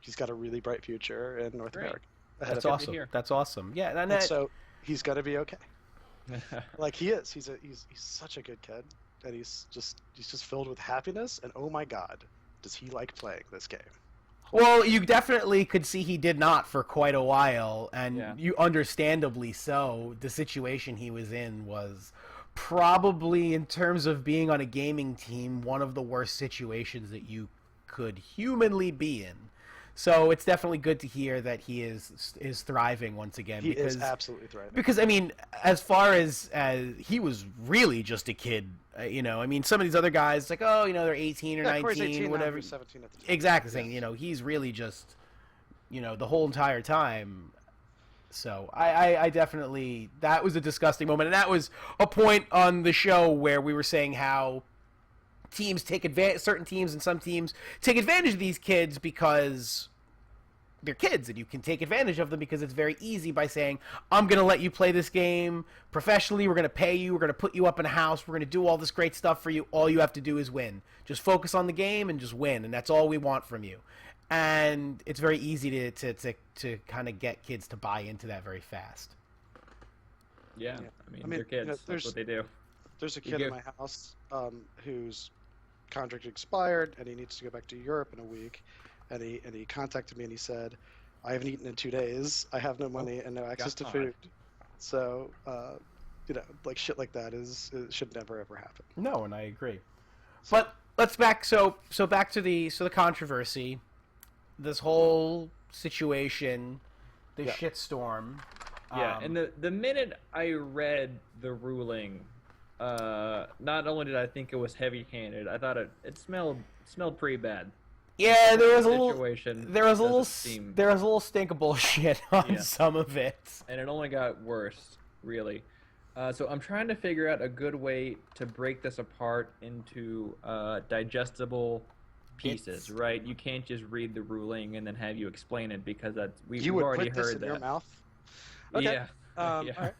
He's got a really bright future in North Great. America ahead That's of him. awesome. hear. That's awesome. Yeah, And so he's gonna be okay. Like he is. He's such a good kid, and he's just filled with happiness. And oh my God, does he like playing this game? well, you definitely could see he did not for quite a while, and Yeah. you understandably so. The situation he was in was probably, in terms of being on a gaming team, one of the worst situations that you could humanly be in. So it's definitely good to hear that he is thriving once again. He because is absolutely thriving. Because I mean, as far as he was really just a kid, you know. I mean, some of these other guys, like, oh, you know, they're 18 or Yeah, Corey's 19, 18 now, whatever. he was 17 at the time. Exactly, saying, you know, he's really just, you know, the whole entire time. So I definitely, that was a disgusting moment, and that was a point on the show where we were saying how teams take advantage, certain teams and some teams take advantage of these kids because they're kids, and you can take advantage of them because it's very easy by saying, I'm going to let you play this game professionally, we're going to pay you, we're going to put you up in a house, we're going to do all this great stuff for you, all you have to do is win. Just focus on the game and just win, and that's all we want from you. And it's very easy to kind of get kids to buy into that very fast. Yeah, Yeah. I mean, I mean, they're you kids. know, That's what they do. There's a kid in my house whose contract expired, and he needs to go back to Europe in a week. And he contacted me and he said, I haven't eaten in 2 days. I have no money and no access to God. food. So, you know, like shit like that it should never ever happen. No, and I agree. But let's back back to the controversy, this whole situation, the Yeah. shitstorm. Yeah, and the minute I read the ruling, not only did I think it was heavy-handed, I thought it smelled pretty bad. Yeah, there was a Situation little, there was a little, doesn't seem- there was a little stink of bullshit on Yeah. some of it. And it only got worse, really. So I'm trying to figure out a good way to break this apart into digestible pieces, right? You can't just read the ruling and then have you explain it because we've You would already put this heard in that. your mouth? Okay. Yeah. All Yeah. right.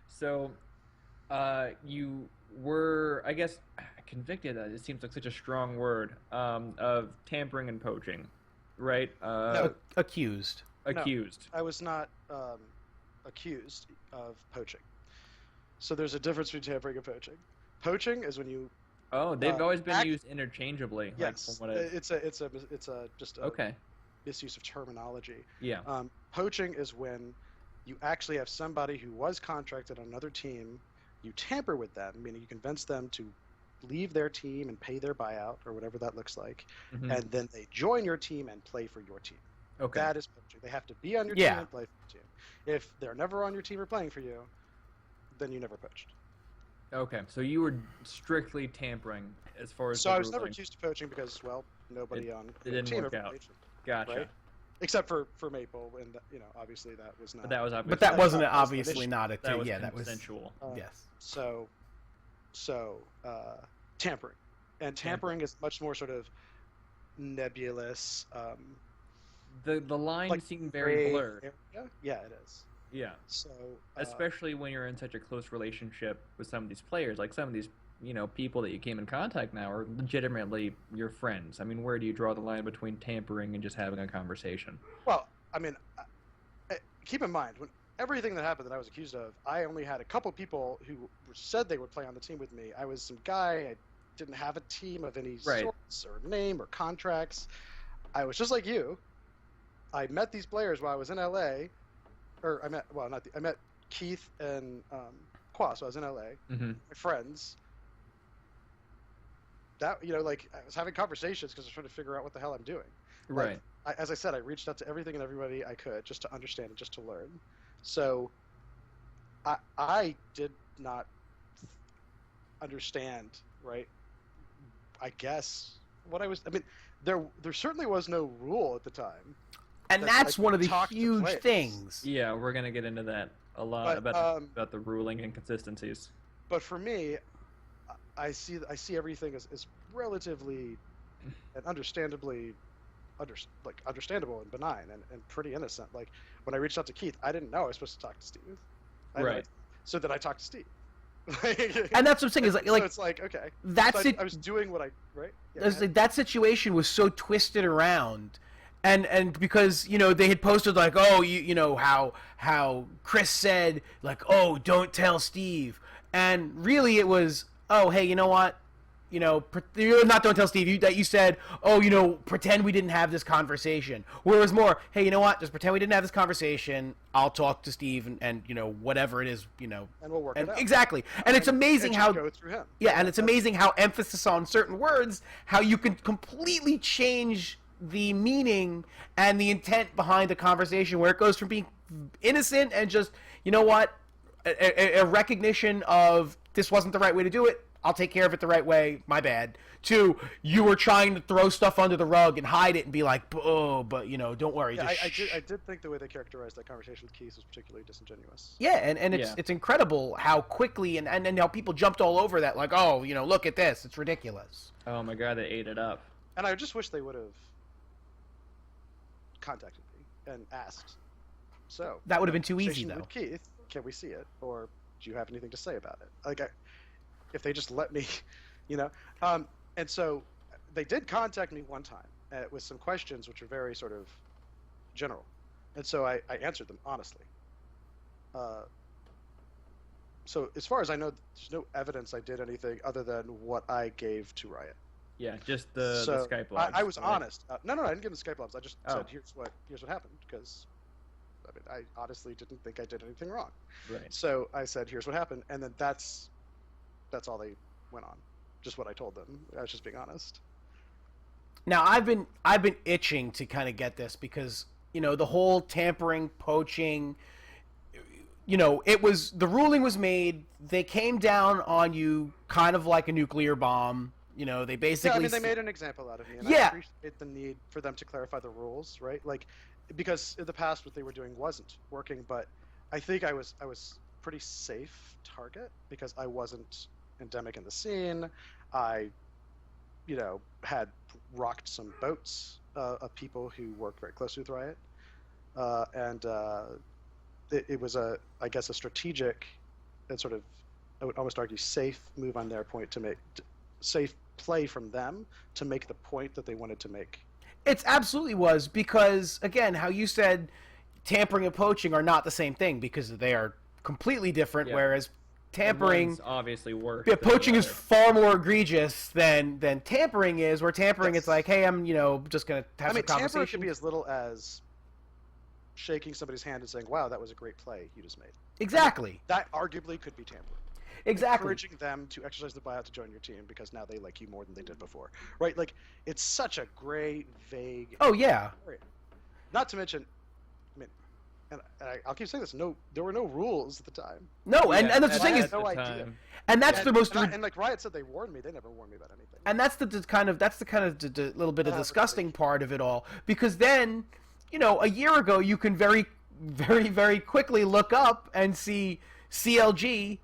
So, you were, I guess, convicted. It seems like such a strong word of tampering and poaching, right? No. Accused. Accused. I was not accused of poaching. So there's a difference between tampering and poaching. Poaching is when you Oh, they've always been act- used interchangeably. yes, Like from what it's a just a okay. misuse of terminology. Yeah. Poaching is when you actually have somebody who was contracted on another team, you tamper with them, meaning you convince them to leave their team and pay their buyout or whatever that looks like, Mhm. and then they join your team and play for your team. Okay. That is poaching. They have to be on your Yeah. team and play for your team. If they're never on your team or playing for you, then you never poached. Okay. So you were strictly tampering as far as So the I was never ruling. accused of poaching because, well, nobody on the didn't team work ever out. poached, Gotcha. right? Except for Maple, and you know, obviously that was not. But that was obviously But that That's wasn't not- that's not obviously issue. not a that was yeah, that was consensual. yes. So, tampering, and tampering is much more sort of nebulous. The line Like seemed very gray blurred. area. Yeah, it is. Yeah. So, Especially when you're in such a close relationship with some of these players. Like some of these people that you came in contact now are legitimately your friends. I mean, where do you draw the line between tampering and just having a conversation? Well, I mean, keep in mind, when everything that happened that I was accused of, I only had a couple people who said they would play on the team with me. I was some guy. I didn't have a team of any sorts or name or contracts. I was just like you. I met these players while I was in LA, or I met Keith and Qua, so I was in LA. Mm-hmm. My friends. That I was having conversations because I was trying to figure out what the hell I'm doing. Right. As I said, I reached out to everything and everybody I could just to understand and just to learn. So I did not understand, right? I guess what I was. I mean, there certainly was no rule at the time. And that's one of the huge things. Yeah, we're gonna get into that a lot about the ruling inconsistencies. But for me, I see everything as relatively and understandably understandable and benign and pretty innocent. Like when I reached out to Keith, I didn't know I was supposed to talk to Steve. Right. So then I talked to Steve. And that's what I'm saying is so it's like, okay. That's I was doing what I right. Yeah, that situation was so twisted around. And because they had posted like, oh, you know how Chris said like, oh, don't tell Steve, and really it was, oh, hey, you know what, not don't tell Steve. You said, oh, pretend we didn't have this conversation. Whereas more, hey, you know what, just pretend we didn't have this conversation. I'll talk to Steve and whatever it is, and we'll work it out. Exactly. And it's amazing how go through him. Yeah, and it's amazing how emphasis on certain words, how you can completely change the meaning and the intent behind a conversation, where it goes from being innocent and just, a recognition of this wasn't the right way to do it, I'll take care of it the right way, my bad, to you were trying to throw stuff under the rug and hide it and be like, oh, but don't worry. Yeah, just I did think the way they characterized that conversation with Keith was particularly disingenuous. Yeah, and it's incredible how quickly and how people jumped all over that, like, oh, look at this, it's ridiculous. Oh my god, they ate it up. And I just wish they would have contacted me and asked. So that would have been too easy, though. With Keith, can we see it, or do you have anything to say about it? Like, if they just let me, and so they did contact me one time with some questions which are very sort of general, and so I answered them honestly. So as far as I know, there's no evidence I did anything other than what I gave to Riot. Yeah, just the Skype logs. I was honest. No, I didn't give them the Skype logs. I just said, here's what happened, because I honestly didn't think I did anything wrong. Right. So I said, here's what happened, and then that's all they went on. Just what I told them. I was just being honest. Now I've been itching to kind of get this because the whole tampering, poaching. The ruling was made. They came down on you kind of like a nuclear bomb. They basically. Yeah, they made an example out of me, and yeah. I appreciate the need for them to clarify the rules, right? Like, because in the past what they were doing wasn't working, but I think I was pretty safe target because I wasn't endemic in the scene. I, had rocked some boats of people who worked very closely with Riot, and it was I guess a strategic and sort of, I would almost argue, safe move on their point to make safe play from them to make the point that they wanted to make. It absolutely was, because again, how you said tampering and poaching are not the same thing because they are completely different. Yeah. Whereas tampering obviously worse. Yeah, poaching is far more egregious than tampering is. Where tampering, it's like, hey, I'm just gonna have some conversation. Tampering could be as little as shaking somebody's hand and saying, "Wow, that was a great play you just made." Exactly. That arguably could be tampering. Exactly. Encouraging them to exercise the buyout to join your team because now they like you more than they did before, right? Like, it's such a gray, vague. Oh yeah. Area. Not to mention, and I'll keep saying this. No, there were no rules at the time. No, and that's the thing is, no idea. And that's the most. And like Riot said, they warned me. They never warned me about anything. And that's the kind of little bit of disgusting part of it all, because then, a year ago you can very, very, very quickly look up and see CLG.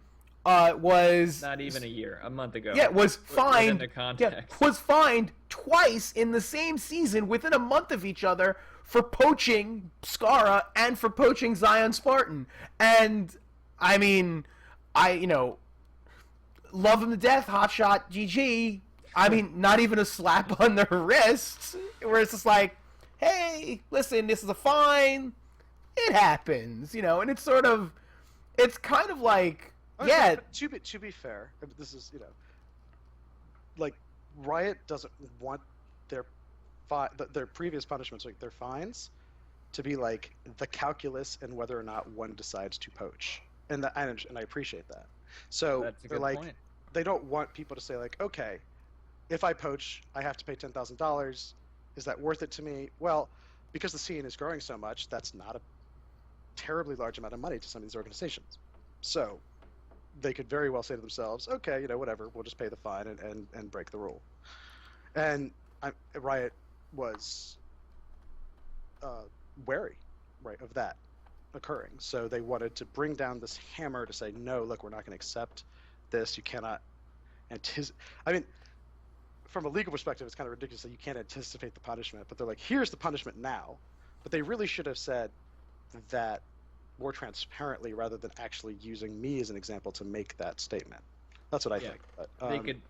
Was not even a year, a month ago. Yeah, was fined. Yeah, was fined twice in the same season within a month of each other for poaching Skara and for poaching Zion Spartan. And I mean, love him to death, hotshot, GG. I mean, not even a slap on the wrist, where it's just like, hey, listen, this is a fine. It happens, and it's sort of, it's kind of like, yeah. To be fair, this is like Riot doesn't want their previous punishments, like their fines, to be like the calculus and whether or not one decides to poach, and I appreciate that. So That's a they're good like, point. they don't want people to say like, okay, if I poach, I have to pay $10,000. Is that worth it to me? Well, because the scene is growing so much, that's not a terribly large amount of money to some of these organizations. So they could very well say to themselves, okay, whatever, we'll just pay the fine and break the rule. And Riot was wary, right, of that occurring. So they wanted to bring down this hammer to say, no, look, we're not going to accept this. You cannot anticipate. I mean, from a legal perspective, it's kind of ridiculous that you can't anticipate the punishment, but they're like, here's the punishment now. But they really should have said that more transparently rather than actually using me as an example to make that statement. That's what I think. But,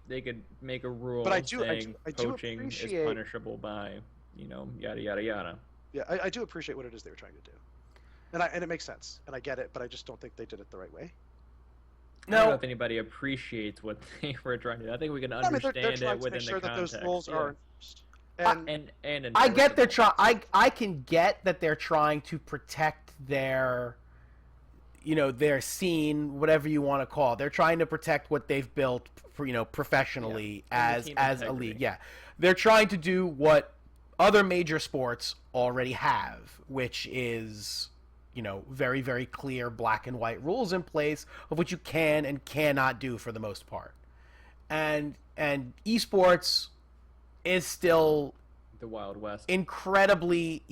they could make a rule but I saying do poaching is appreciate, punishable by, yada yada yada. Yeah, I do appreciate what it is they were trying to do, and it makes sense, and I get it, but I just don't think they did it the right way. I don't know No, if anybody appreciates what they were trying to do. I think we can I mean, understand they're trying it to within make sure the that context. those rules yeah. are enforced. and I get they're enforceable. I can get that they're trying to protect their, their scene, whatever you want to call it. They're trying to protect what they've built, professionally And the as team a integrity. league. Yeah, they're trying to do what other major sports already have, which is, very, very clear black and white rules in place of what you can and cannot do for the most part. And esports is still The Wild West. incredibly,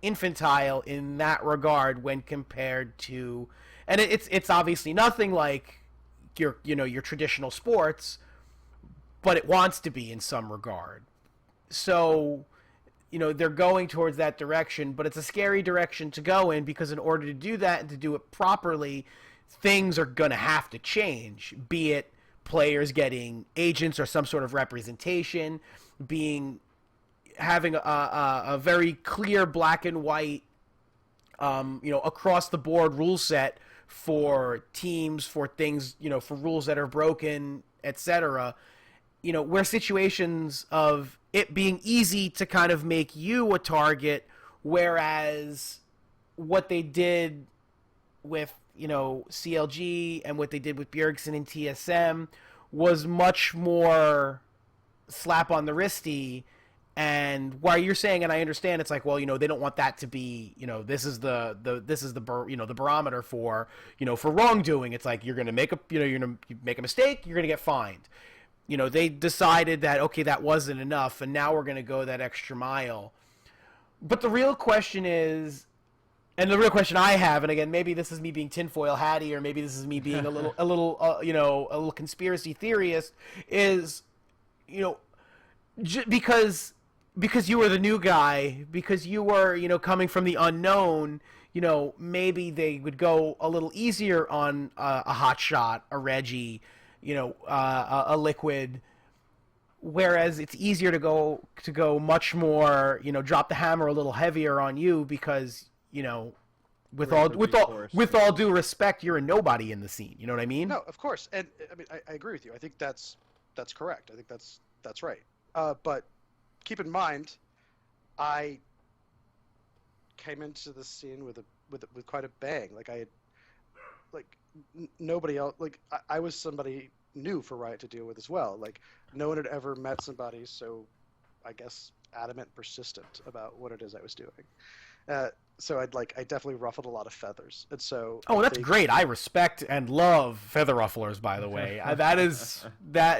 infantile in that regard when compared to, and it's obviously nothing like your traditional sports, but it wants to be in some regard. So, they're going towards that direction, but it's a scary direction to go in because in order to do that and to do it properly, things are going to have to change, be it players getting agents or some sort of representation, having a very clear black and white, across the board rule set for teams, for things, for rules that are broken, etc. Where situations of it being easy to kind of make you a target, whereas what they did with, CLG and what they did with Bjergsen and TSM was much more slap on the wristy. And while you're saying, and I understand, it's like, well, they don't want that to be, this is the barometer for, for wrongdoing. It's like you're gonna make a mistake, you're gonna get fined. They decided that, okay, that wasn't enough, and now we're gonna go that extra mile. But the real question is, and the real question I have, and again, maybe this is me being tinfoil hatty, or maybe this is me being a little conspiracy theorist, is, because you were the new guy, because you were, coming from the unknown, maybe they would go a little easier on a hot shot, a Reggie, a Liquid, whereas it's easier to go much more, drop the hammer a little heavier on you because, with all due respect, you're a nobody in the scene. You know what I mean? No, of course, and I mean I agree with you. I think that's correct. I think that's right. But keep in mind, I came into the scene with quite a bang. Like nobody else. Like I was somebody new for Riot to deal with as well. Like no one had ever met somebody so, I guess, adamant, persistent about what it is I was doing. So I definitely ruffled a lot of feathers, and so. Oh, that's great. I respect and love feather rufflers. By the way, that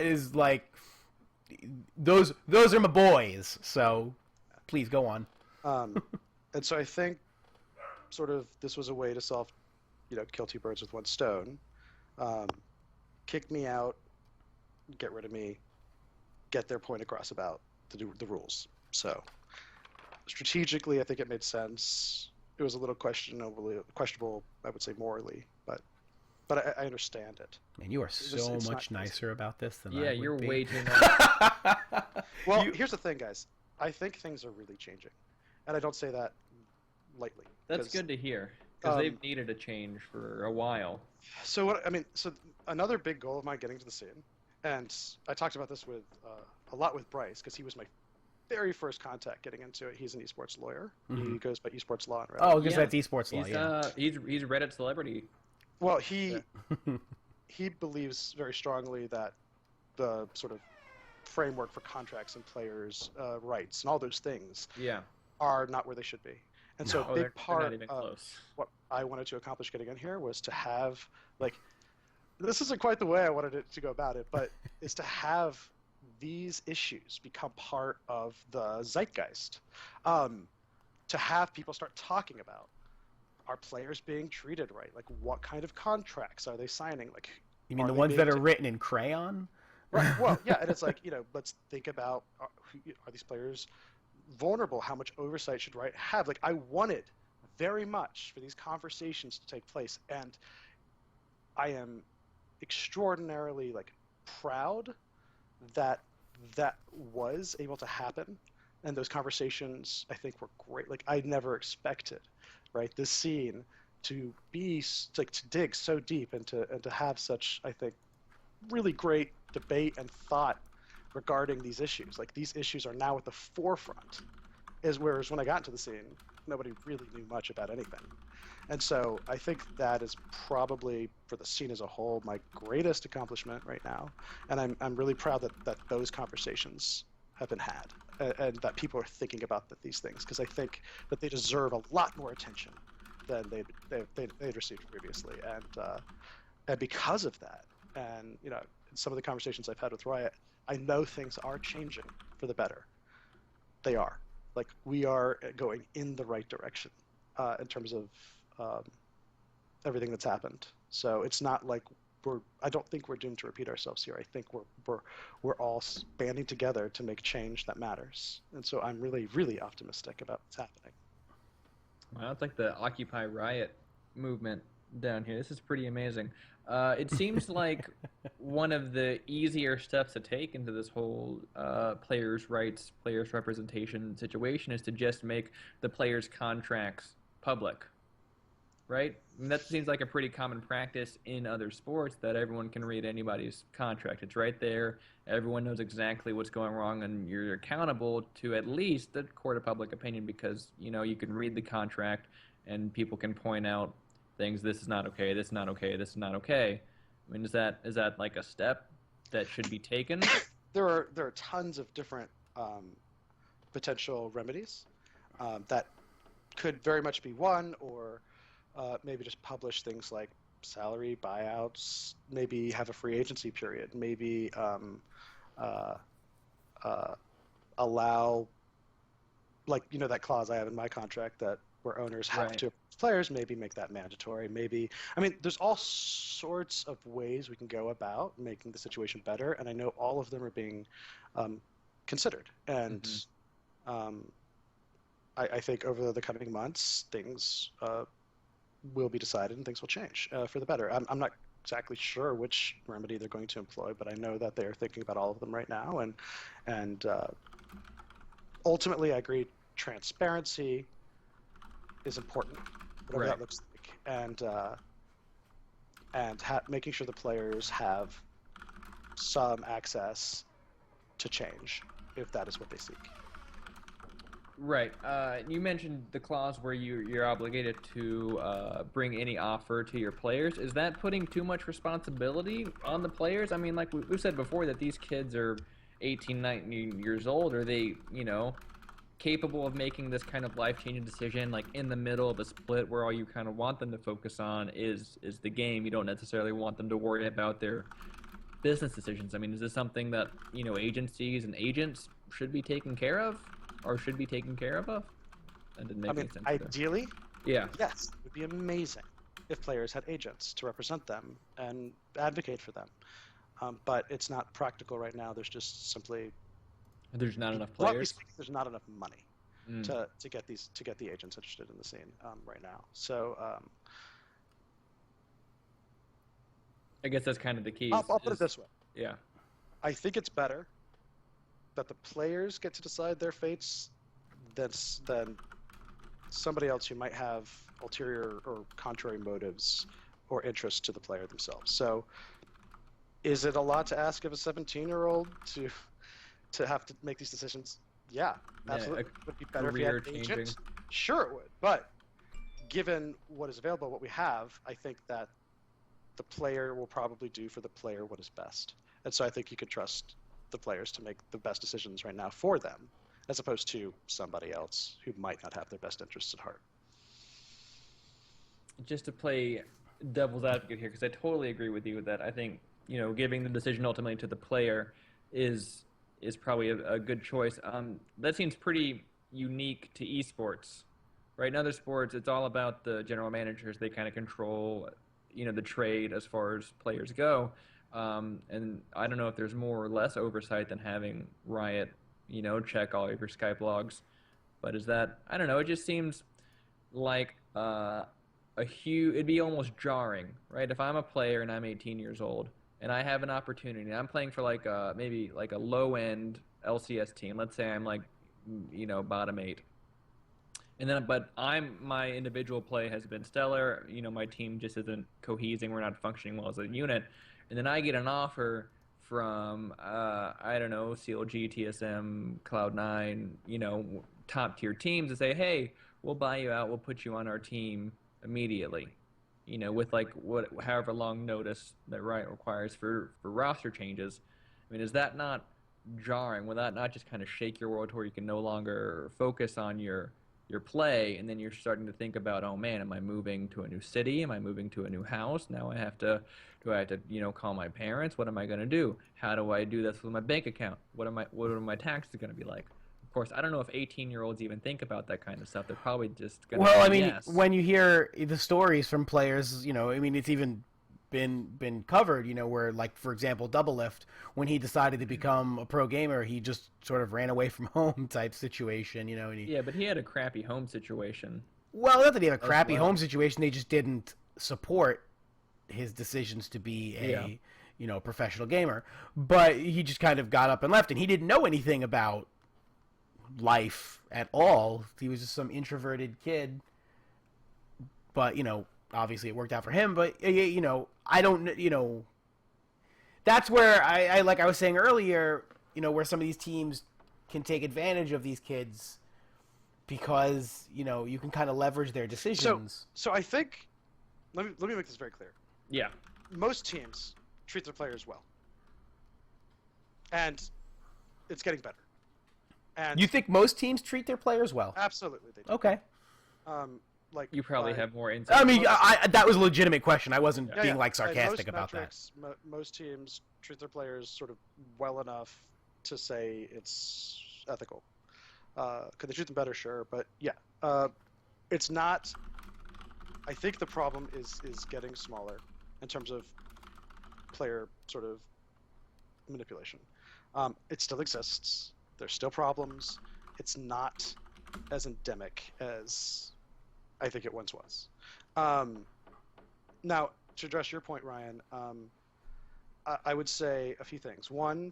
is like. Those are my boys. So, please go on. And so I think, sort of, this was a way to kill two birds with one stone. Kick me out, get rid of me, get their point across about the rules. So, strategically, I think it made sense. It was a little questionable, I would say, morally, but but I understand it. Man, you are so It's much not easy. nicer about this than Yeah, I you're would be. way too nice. Well, You- here's the thing, guys. I think things are really changing, and I don't say that lightly. That's 'Cause, good to hear because um, they've needed a change for a while. So what I mean, so another big goal of mine getting to the scene, and I talked about this with a lot with Bryce because he was my very first contact getting into it. He's an esports lawyer. He goes by esports law and Reddit. Oh, because Yeah. that's esports law. He's Yeah. he's Reddit celebrity. Well, he believes very strongly that the sort of framework for contracts and players' rights and all those things Yeah. are not where they should be. And so No. a Oh, big they're part not even of close. what I wanted to accomplish getting in here was to have, like, this isn't quite the way I wanted it to go about it, but is to have these issues become part of the zeitgeist. To have people start talking about, are players being treated right? Like, what kind of contracts are they signing? Like, You mean are the they ones being that are written in crayon? Right. Well, yeah, and it's like, let's think about, are these players vulnerable? How much oversight should Riot have? Like, I wanted very much for these conversations to take place, and I am extraordinarily, like, proud that that was able to happen, and those conversations, I think, were great. Like, I never expected, right, this scene to be, like, to dig so deep and to have such, I think, really great debate and thought regarding these issues. Like, these issues are now at the forefront, whereas when I got into the scene, nobody really knew much about anything. And so I think that is probably, for the scene as a whole, my greatest accomplishment right now. And I'm really proud that those conversations have been had, and that people are thinking about these things, because I think that they deserve a lot more attention than they'd received previously. And because of that, and in some of the conversations I've had with Riot, I know things are changing for the better. They are. Like, we are going in the right direction in terms of everything that's happened. So it's not like I don't think we're doomed to repeat ourselves here. I think we're all banding together to make change that matters. And so I'm really, really optimistic about what's happening. Wow, it's like the Occupy Riot movement down here. This is pretty amazing. It seems like one of the easier steps to take into this whole players' rights, players' representation situation is to just make the players' contracts public, right? And that seems like a pretty common practice in other sports, that everyone can read anybody's contract. It's right there. Everyone knows exactly what's going wrong, and you're accountable to at least the court of public opinion, because you can read the contract and people can point out things. This is not okay. This is not okay. This is not okay. I mean, is that like a step that should be taken? There are tons of different potential remedies that could very much be one, or maybe just publish things like salary buyouts, maybe have a free agency period, maybe allow, like, that clause I have in my contract that where owners have Right. to players, maybe make that mandatory. Maybe, I mean, there's all sorts of ways we can go about making the situation better, and I know all of them are being considered. And I think over the coming months, things will be decided and things will change for the better. I'm not exactly sure which remedy they're going to employ, but I know that they're thinking about all of them right now. And ultimately, I agree, transparency is important, whatever Right. that looks like, and making sure the players have some access to change if that is what they seek. Right. You mentioned the clause where you're obligated to bring any offer to your players. Is that putting too much responsibility on the players? I mean, like we've said before, that these kids are 18, 19 years old. Are they, capable of making this kind of life-changing decision, like in the middle of a split where all you kind of want them to focus on is the game? You don't necessarily want them to worry about their business decisions. I mean, is this something that, agencies and agents should be taking care of? Or should be taken care of? That didn't make any sense there. Ideally, Yeah. yes, it would be amazing if players had agents to represent them and advocate for them. But it's not practical right now. There's just simply, There's not enough bluntly players. speaking, there's not enough money to get the agents interested in the scene right now. So I guess that's kind of the key. I'll put it this way. Yeah. I think it's better that the players get to decide their fates than somebody else who might have ulterior or contrary motives or interest to the player themselves. So is it a lot to ask of a 17-year-old to have to make these decisions? Yeah, absolutely. It would be better if you had an agent. Sure it would. But given what is available, what we have, I think that the player will probably do for the player what is best. And so I think you can trust the players to make the best decisions right now for them, as opposed to somebody else who might not have their best interests at heart. Just to play devil's advocate here, because I totally agree with you that I think, giving the decision ultimately to the player is probably a good choice. That seems pretty unique to esports. Right? In other sports, it's all about the general managers. They kind of control, the trade as far as players go. And I don't know if there's more or less oversight than having Riot, check all of your Skype logs. But is that, I don't know, it just seems like it'd be almost jarring, right? If I'm a player and I'm 18 years old and I have an opportunity, I'm playing for maybe a low-end LCS team. Let's say I'm bottom 8. And then, but my individual play has been stellar. My team just isn't cohesing. We're not functioning well as a unit. And then I get an offer from, I don't know, CLG, TSM, Cloud9, top tier teams to say, hey, we'll buy you out. We'll put you on our team immediately, with however long notice that Riot requires for roster changes. I mean, is that not jarring? Will that not just kind of shake your world to where you can no longer focus on your play, and then you're starting to think about, oh man, am I moving to a new city? Am I moving to a new house? Now do I have to call my parents? What am I going to do? How do I do this with my bank account? What are my taxes going to be like? Of course, I don't know if 18-year-olds even think about that kind of stuff. They're probably just going to Well, I mean, yes. When you hear the stories from players, it's even been covered, where, for example, Doublelift, when he decided to become a pro gamer, he just sort of ran away from home type situation, and yeah, but he had a crappy home situation. Well, not that he had a crappy home situation, they just didn't support his decisions to be a professional gamer. But he just kind of got up and left, and he didn't know anything about life at all. He was just some introverted kid. But, obviously it worked out for him, but I don't, that's where I like I was saying earlier, where some of these teams can take advantage of these kids because, you can kind of leverage their decisions. So I think, let me make this very clear. Yeah. Most teams treat their players well. And it's getting better. And you think most teams treat their players well? Absolutely they do. Okay. You probably have more insight. I mean, that was a legitimate question. I wasn't being sarcastic about metrics, that. Most teams treat their players sort of well enough to say it's ethical. Could they treat them better? Sure, but yeah, it's not. I think the problem is getting smaller in terms of player sort of manipulation. It still exists. There's still problems. It's not as endemic as I think it once was. Now, to address your point, Ryan, I would say a few things. One,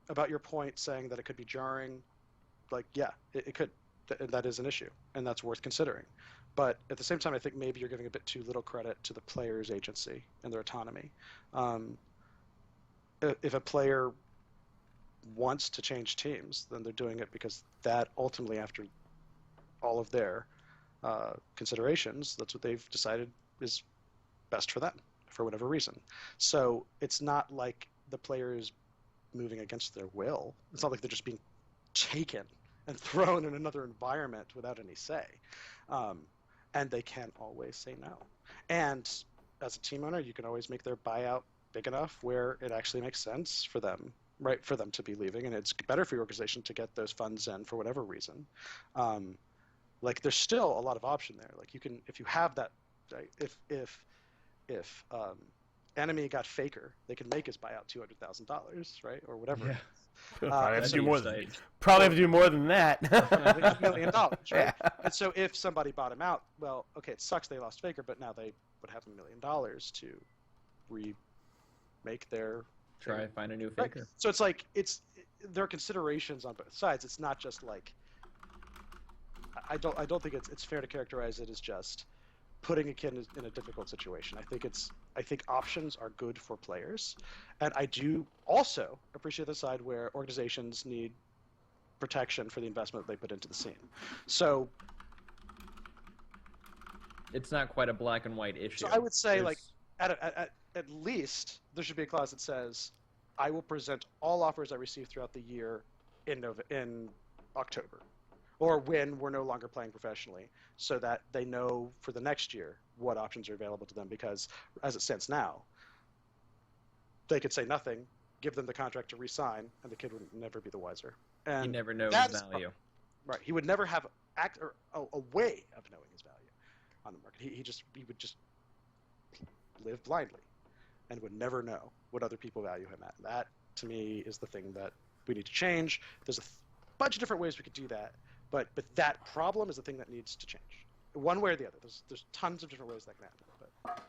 about your point saying that it could be jarring, it could. That is an issue, and that's worth considering. But at the same time, I think maybe you're giving a bit too little credit to the player's agency and their autonomy. If a player wants to change teams, then they're doing it because that ultimately, after all of their considerations, that's what they've decided is best for them for whatever reason. So it's not like the player is moving against their will. It's not like they're just being taken and thrown in another environment without any say. And they can always say no. And as a team owner, you can always make their buyout big enough where it actually makes sense for them, right, for them to be leaving, and it's better for your organization to get those funds in for whatever reason. There's still a lot of option there. Like, you can, if you have that, right, if Enemy got Faker, they can make his buyout $200,000, right, or whatever. Yeah. Probably have to do more than that. $1 million, right? Yeah. And so if somebody bought him out, well, okay, it sucks they lost Faker, but now they would have $1 million to remake their Try thing. to find a new Right. faker. So it's like there are considerations on both sides. It's not just like I don't think it's fair to characterize it as just putting a kid in a difficult situation. I think options are good for players, and I do also appreciate the side where organizations need protection for the investment that they put into the scene. So It's not quite a black and white issue. So I would say, like, There's- at least there should be a clause that says, I will present all offers I receive throughout the year in October, or when we're no longer playing professionally, so that they know for the next year what options are available to them. Because as it stands now, they could say nothing, give them the contract to re-sign, and the kid would never be the wiser. And you never know that his is value. right. He would never have a way of knowing his value on the market. He would just live blindly and would never know what other people value him at. That, to me, is the thing that we need to change. There's a bunch of different ways we could do that, but that problem is the thing that needs to change, one way or the other. There's tons of different ways that can happen. But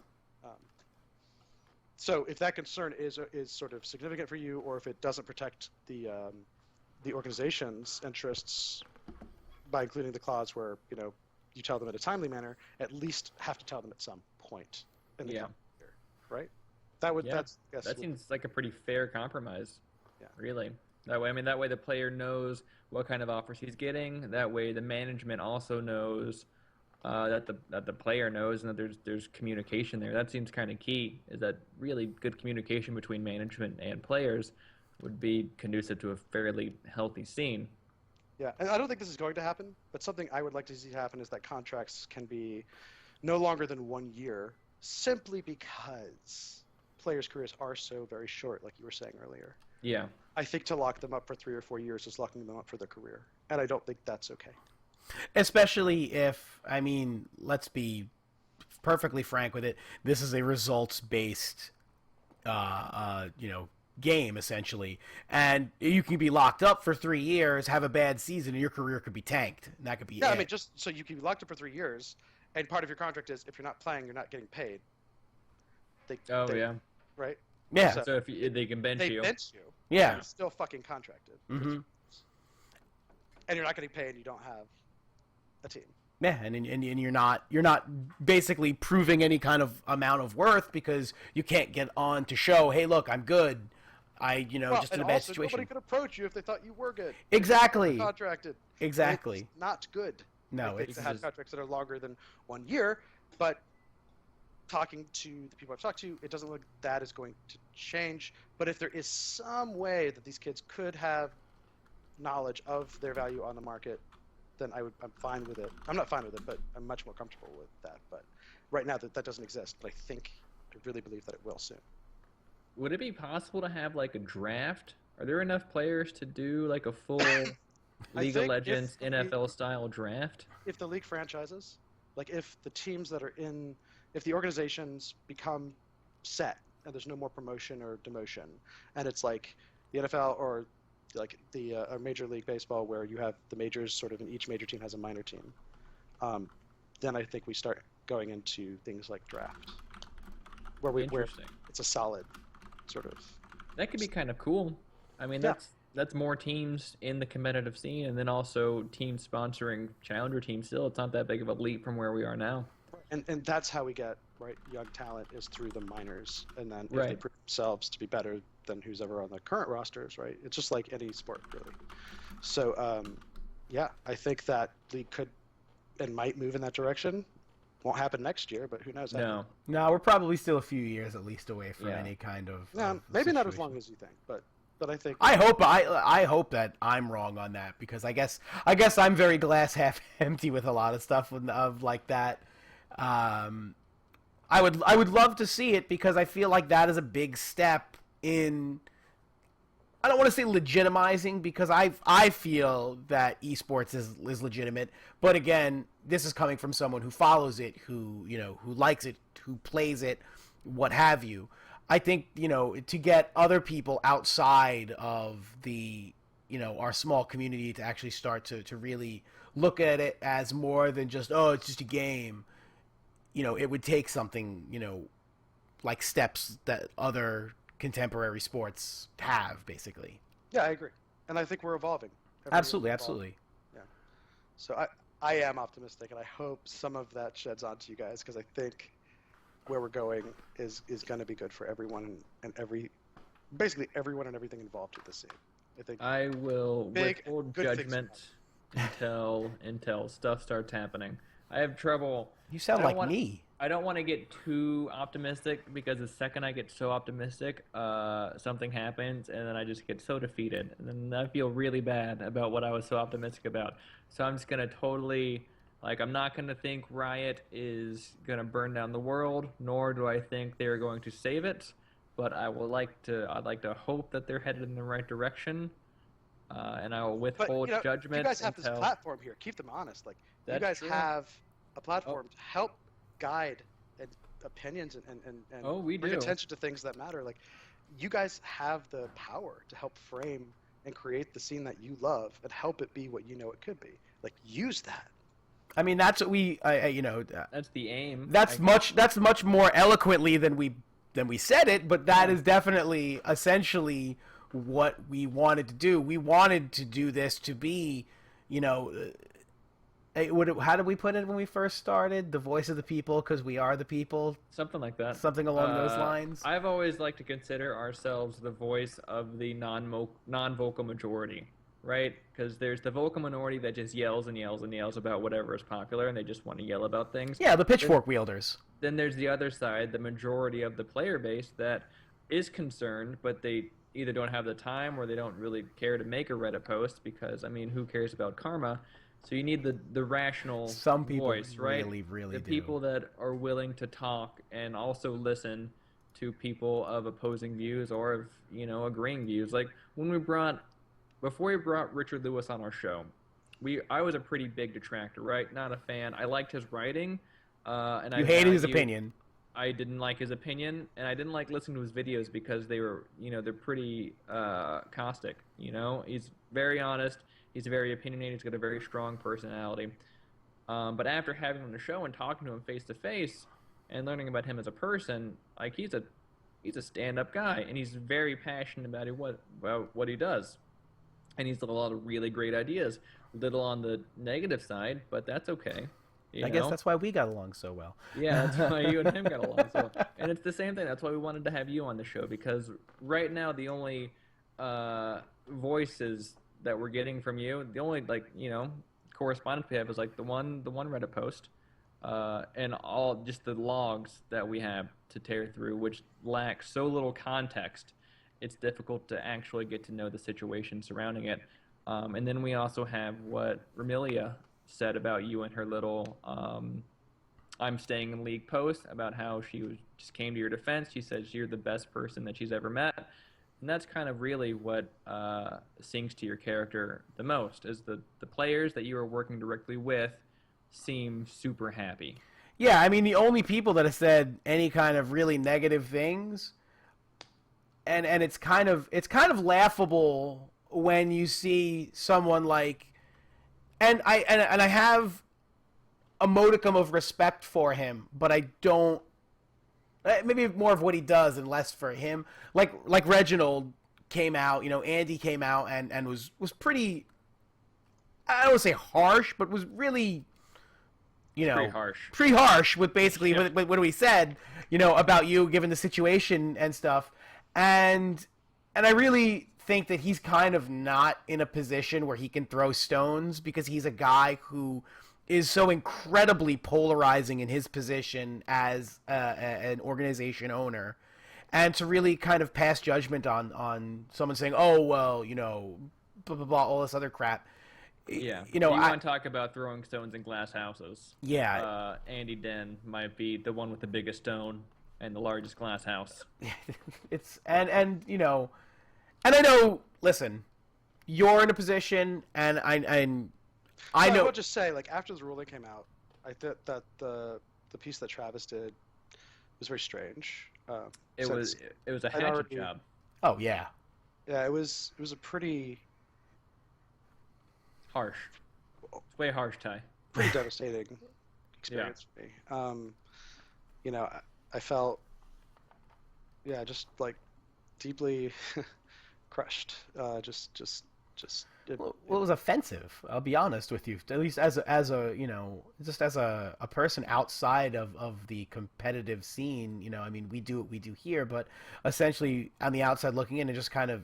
so if that concern is sort of significant for you, or if it doesn't protect the organization's interests by including the clause where you tell them in a timely manner, at least have to tell them at some point in the coming year, right? That seems like a pretty fair compromise. Yeah. Really. That way the player knows what kind of offers he's getting. That way the management also knows that the player knows, and that there's communication there. That seems kind of key. Is that really good communication between management and players would be conducive to a fairly healthy scene. Yeah, and I don't think this is going to happen, but something I would like to see happen is that contracts can be no longer than 1 year, simply because players' careers are so very short, like you were saying earlier. Yeah. I think to lock them up for 3 or 4 years is locking them up for their career, and I don't think that's okay. Especially if, let's be perfectly frank with it, this is a results-based, game, essentially. And you can be locked up for 3 years, have a bad season, and your career could be tanked. And that could be it. Just so you can be locked up for 3 years, and part of your contract is if you're not playing, you're not getting paid. Yeah. Right? Yeah. So if they can bench you. They bench you. Yeah. You're still fucking contracted. Mm-hmm. And you're not getting paid, and you don't have a team. Yeah, and you're not basically proving any kind of amount of worth because you can't get on to show, hey, look, I'm good. Just in a bad situation. Nobody could approach you if they thought you were good. Exactly. Contracted. Exactly. It's not good. No, it's to have contracts that are longer than 1 year, but talking to the people I've talked to, it doesn't look like that is going to change. But if there is some way that these kids could have knowledge of their value on the market, then I'm fine with it. I'm not fine with it, but I'm much more comfortable with that. But right now that doesn't exist. But I really believe that it will soon. Would it be possible to have like a draft? Are there enough players to do like a full League of Legends NFL style draft? If the league franchises, like if the teams that are if the organizations become set and there's no more promotion or demotion, and it's like the NFL or like the Major League Baseball where you have the majors sort of, and each major team has a minor team, then I think we start going into things like draft, where it's a solid sort of. That could be kind of cool. That's more teams in the competitive scene, and then also teams sponsoring challenger teams. Still, it's not that big of a leap from where we are now. And that's how we get young talent, is through the minors, and then if they prove themselves to be better than who's ever on the current rosters, right? It's just like any sport, really. So, I think that league could and might move in that direction. Won't happen next year, but who knows? No, we're probably still a few years at least away from any kind of. Maybe not as long as you think, but I think. I hope that I'm wrong on that, because I guess I'm very glass half empty with a lot of stuff of like that. I would love to see it, because I feel like that is a big step in. I don't want to say legitimizing, because I feel that esports is legitimate, but again, this is coming from someone who follows it, who likes it, who plays it, what have you. I think to get other people outside of the our small community to actually start to really look at it as more than just, oh, it's just a game. It would take something like steps that other contemporary sports have, basically. Yeah, I agree, and I think we're evolving. Every year Absolutely, we're evolving. absolutely. Yeah. So I am optimistic, and I hope some of that sheds onto you guys, because I think where we're going is going to be good for everyone and basically everyone and everything involved with the scene. I think I will withhold good things judgment until stuff starts happening. I have trouble. You sound I don't like want, me. I don't want to get too optimistic, because the second I get so optimistic, something happens, and then I just get so defeated, and then I feel really bad about what I was so optimistic about. So I'm just gonna totally, like, I'm not gonna think Riot is gonna burn down the world, nor do I think they're going to save it. But I'd like to hope that they're headed in the right direction, and I will withhold judgment you guys have until. this platform here. Keep them honest. Like, you That's guys true. have a platform to help guide and opinions and We bring do. attention to things that matter. Like, you guys have the power to help frame and create the scene that you love and help it be what you know it could be. Like, use that. I mean, that's what That's the aim. that's much more eloquently than we said it, but that is definitely essentially what we wanted to do. We wanted to do this to be, how did we put it when we first started? The voice of the people, because we are the people. Something like that. Something along those lines. I've always liked to consider ourselves the voice of the non-vocal majority, right? Because there's the vocal minority that just yells and yells and yells about whatever is popular, and they just want to yell about things. Yeah, the pitchfork wielders. Then there's the other side, the majority of the player base that is concerned, but they either don't have the time or they don't really care to make a Reddit post, because, I mean, who cares about karma? So you need the rational Some people voice, right? really the do. people that are willing to talk and also listen to people of opposing views or of, agreeing views. Like, before we brought Richard Lewis on our show, I was a pretty big detractor, right? Not a fan. I liked his writing, and You hated his opinion. I didn't like his opinion, and I didn't like listening to his videos because they were, they're pretty caustic. He's very honest. He's very opinionated. He's got a very strong personality. But after having him on the show and talking to him face to face and learning about him as a person, like, he's a stand-up guy, and he's very passionate about what he does. And he's got a lot of really great ideas. Little on the negative side, but that's okay. I guess that's why we got along so well. Yeah, that's why you and him got along so well. And it's the same thing. That's why we wanted to have you on the show, because right now the only voices that we're getting from you, the only, correspondence we have is, like, the one Reddit post, and all just the logs that we have to tear through, which lack so little context. It's difficult to actually get to know the situation surrounding it. And then we also have what Ramilia said about you and her little I'm staying in league post about how just came to your defense. She says you're the best person that she's ever met. And that's kind of really what sings to your character the most, is the players that you are working directly with seem super happy. Yeah, I mean, the only people that have said any kind of really negative things, and it's kind of laughable when you see someone like, and I have a modicum of respect for him, but I don't. Maybe more of what he does and less for him. Like Reginald came out, Andy came out and was pretty, I don't want to say harsh, but was really, pretty harsh with basically what we said, about you, given the situation and stuff. And I really think that he's kind of not in a position where he can throw stones, because he's a guy who is so incredibly polarizing in his position as an organization owner, and to really kind of pass judgment on someone saying, oh, well, blah, blah, blah, all this other crap. Yeah. You want to talk about throwing stones in glass houses. Yeah. Andy Den might be the one with the biggest stone and the largest glass house. And I know, listen, you're in a position, and I know. I will just say, like, after the ruling came out, I thought that the piece that Travis did was very strange. It was a hatchet job. Oh yeah. Yeah, it was a pretty harsh. It's way harsh, Ty. Pretty devastating experience for me. I felt yeah, just like deeply crushed. Just Well, it was offensive. I'll be honest with you. At least as a just as a person outside of the competitive scene, I mean, we do what we do here, but essentially on the outside looking in, it just kind of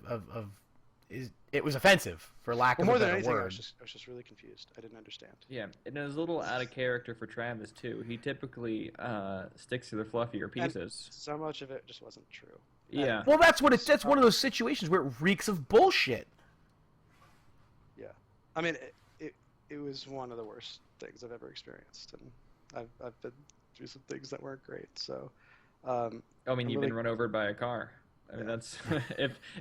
it was offensive for lack well, of a more than better anything, word. I was just really confused. I didn't understand. Yeah, and it was a little out of character for Travis too. He typically sticks to the fluffier And pieces. so much of it just wasn't true. Yeah. And Well, that's one of those situations where it reeks of bullshit. yeah, I mean, it was one of the worst things I've ever experienced, and I've been through some things that weren't great. So, I mean, I'm you've really been run over by a car. I mean, yeah. that's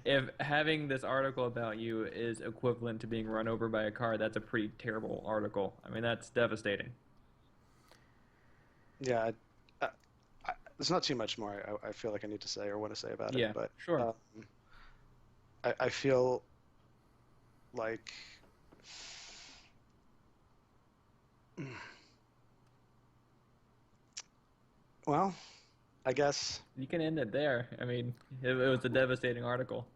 if having this article about you is equivalent to being run over by a car, that's a pretty terrible article. I mean, that's devastating. Yeah, there's not too much more I feel like I need to say or want to say about it, Yeah, but sure. I feel like well, I guess You can end it there. I mean, it was a devastating article,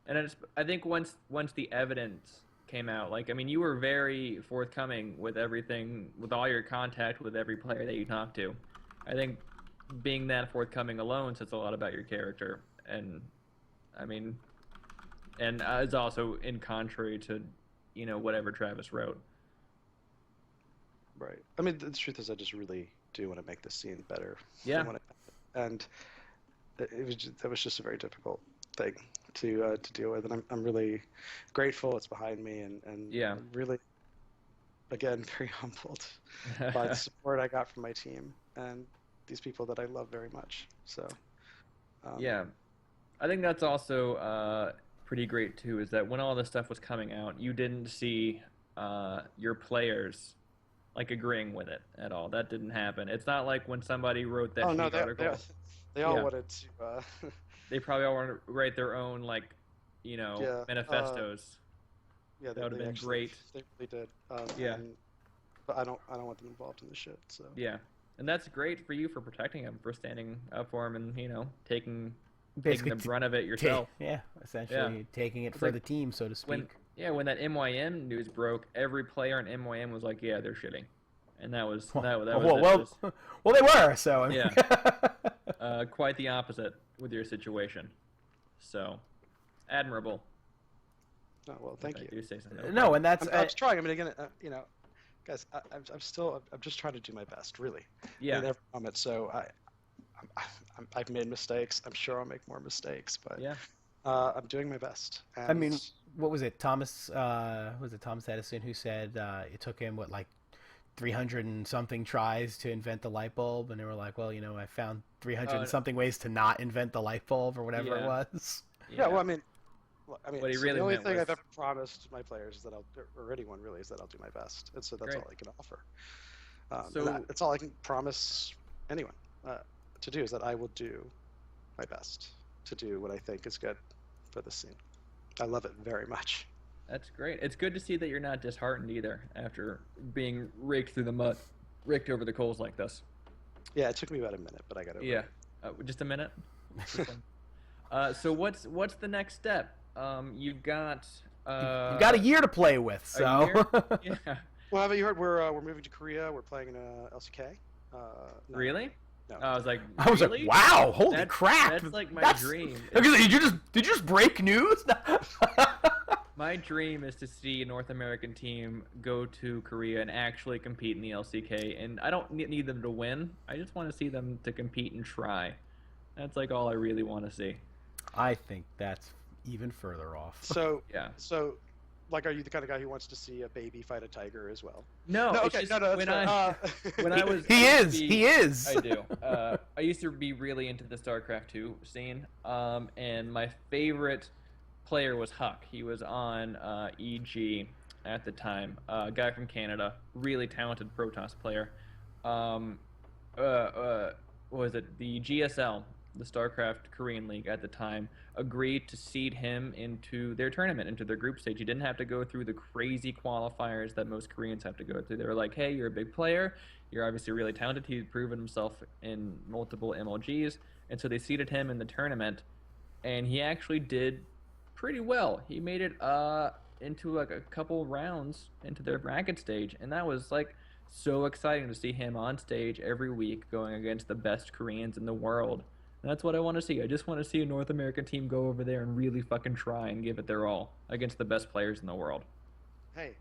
and I think once the evidence came out, like I mean, you were very forthcoming with everything, with all your contact with every player that you talked to. I think being that forthcoming alone says a lot about your character, and I mean, and it's also in contrary to, whatever Travis wrote. right. I mean, the truth is, I just really do want to make this scene better Yeah, than what and that was just a very difficult thing to deal with, and I'm really grateful it's behind me, and yeah, I'm really again very humbled by the support I got from my team and these people that I love very much. So, yeah. I think that's also pretty great too. Is that when all this stuff was coming out, you didn't see your players like agreeing with it at all. That didn't happen. It's not like when somebody wrote that oh no, hate article. they all Yeah, wanted to they probably all want to write their own yeah manifestos. yeah That would have they been actually great. they really did Yeah, and but I don't want them involved in the shit. So yeah, and that's great for you for protecting him, for standing up for him, and taking Basically, the brunt of it yourself. yeah, Yeah, essentially taking it it's for like the team, so to when speak. when that MYM news broke, every player in MYM was like, "Yeah, they're shitting," and that was that was Well, it. Just, well, they were. So I mean, yeah, quite the opposite with your situation. So, admirable. oh, well, If thank I you. do say something. No no, problem. and that's I'm trying. I mean, again, guys, I'm just trying to do my best, really, Yeah, in every moment. So I've made mistakes. I'm sure I'll make more mistakes, but yeah, I'm doing my best. I And mean, what was it? Was it Thomas Edison who said it took him like 300 and something tries to invent the light bulb, and they were like, well, I found 300 and something ways to not invent the light bulb or whatever it yeah, was. yeah, well, yeah. I mean, What he so really the only meant thing was I've ever promised my players is that or anyone really, is that I'll do my best, and so that's great. all I can offer. So That's all I can promise anyone to do, is that I will do my best to do what I think is good for the scene. I love it very much. that's great. It's good to see that you're not disheartened either after being raked through the mud, raked over the coals like this. Yeah, it took me about a minute, but I got over Yeah, it. just a minute. So what's the next step? You've got You've got a year to play with, a so. year? Yeah. Well, haven't you heard we're moving to Korea? We're playing in LCK. No, Really? no. I was like, I was really? like, wow, holy That's- crap! That's like my That's- dream. Okay, did you just break news? My dream is to see a North American team go to Korea and actually compete in the LCK. And I don't need them to win. I just want to see them to compete and try. That's like all I really want to see. I think that's even further off. So, Yeah. like, are you the kind of guy who wants to see a baby fight a tiger as well? No, No, it's okay, just no, when that's fair. when I was He I used is. to be- He is. I do. I used to be really into the StarCraft 2 scene, and my favorite player was Huck. He was on EG at the time. A guy from Canada, really talented Protoss player. What was it? The GSL, the StarCraft Korean League at the time, agreed to seed him into their tournament, into their group stage. He didn't have to go through the crazy qualifiers that most Koreans have to go through. They were like, hey, you're a big player. You're obviously really talented. He's proven himself in multiple MLGs. and so they seeded him in the tournament, and he actually did pretty well. He made it into like a couple rounds into their bracket stage, and that was like so exciting to see him on stage every week going against the best Koreans in the world. And that's what I want to see. I just want to see a North American team go over there and really fucking try and give it their all against the best players in the world. Hey,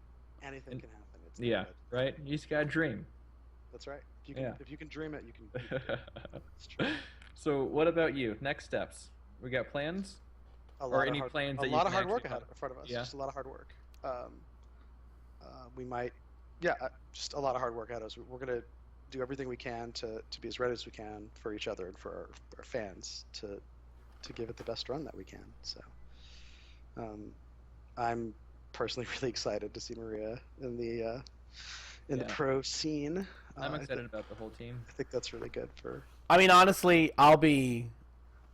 anything can happen. It's Yeah, good. right? You just gotta dream. That's right. If you can dream it, you can. It's true. So what about you? Next steps? We got plans? Or any plans that you a lot can of hard actually work ahead accomplish? in front of us. Yeah. Just a lot of hard work. We might, just a lot of hard work ahead of us. We're gonna do everything we can to be as ready as we can for each other and for our fans to give it the best run that we can. So, I'm personally really excited to see Maria in the pro scene. I'm excited about the whole team. I think that's really good for. I mean, honestly, I'll be,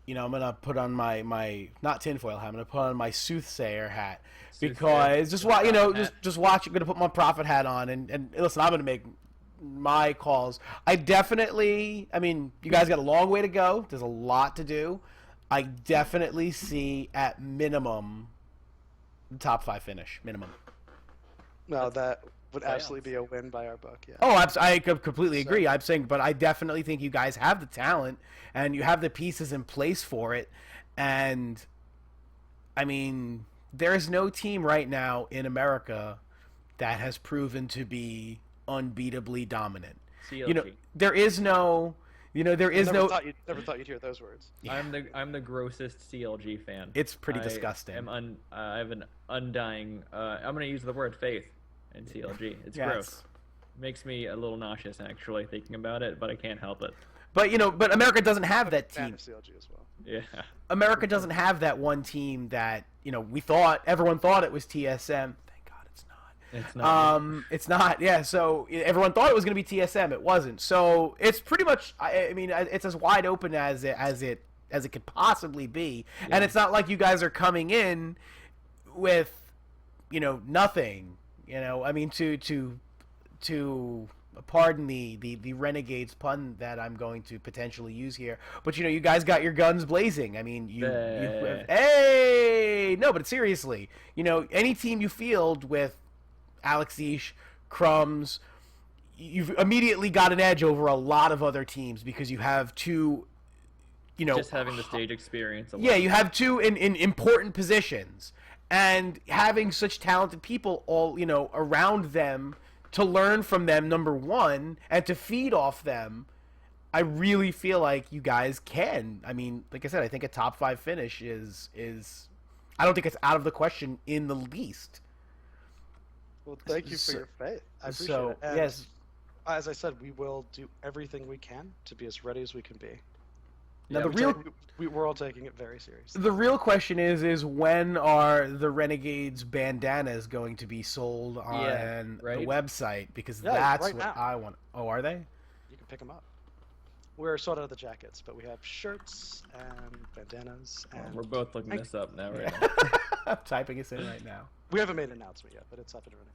I'm gonna put on my not tinfoil hat. I'm gonna put on my soothsayer hat because just watch, just watch. I'm gonna put my prophet hat on and listen. I'm gonna make my calls. I mean, you guys got a long way to go. There's a lot to do. I definitely see at minimum the top 5 finish minimum. No, that would absolutely be a win by our book. Yeah. Oh, I completely agree. I'm saying, but I definitely think you guys have the talent and you have the pieces in place for it. And I mean, there is no team right now in America that has proven to be unbeatably dominant. CLG. There is no. There is never no. thought you'd hear those words. Yeah. I'm the grossest CLG fan. It's pretty disgusting. I have an undying. I'm gonna use the word faith in CLG. It's gross. Makes me a little nauseous actually thinking about it, but I can't help it. But but America doesn't have that team. Fan of CLG as well. Yeah. America doesn't have that one team that everyone thought it was TSM. It's not. It's not. Yeah. So everyone thought it was going to be TSM. It wasn't. So it's pretty much. I mean, it's as wide open as it could possibly be. Yeah. And it's not like you guys are coming in with, nothing. I mean, to pardon the Renegades pun that I'm going to potentially use here, but you guys got your guns blazing. I mean, hey, no, but seriously, any team you field with Alexish, Crumbs, you've immediately got an edge over a lot of other teams because you have two, just having the stage experience. Yeah, you have two in important positions, and having such talented people all around them to learn from them, number one, and to feed off them. I really feel like you guys can. I mean, like I said, I think a top 5 finish is I don't think it's out of the question in the least. Well, thank you for your faith. I appreciate it. And yes, as I said, we will do everything we can to be as ready as we can be. Now we're all taking it very seriously. The real question is when are the Renegades bandanas going to be sold on the website? Because that's what now. I want. Oh, are they? You can pick them up. We're sold out of the jackets, but we have shirts and bandanas. And we're both looking this up now, right? I'm typing this in right now. We haven't made an announcement yet, but it's up and running.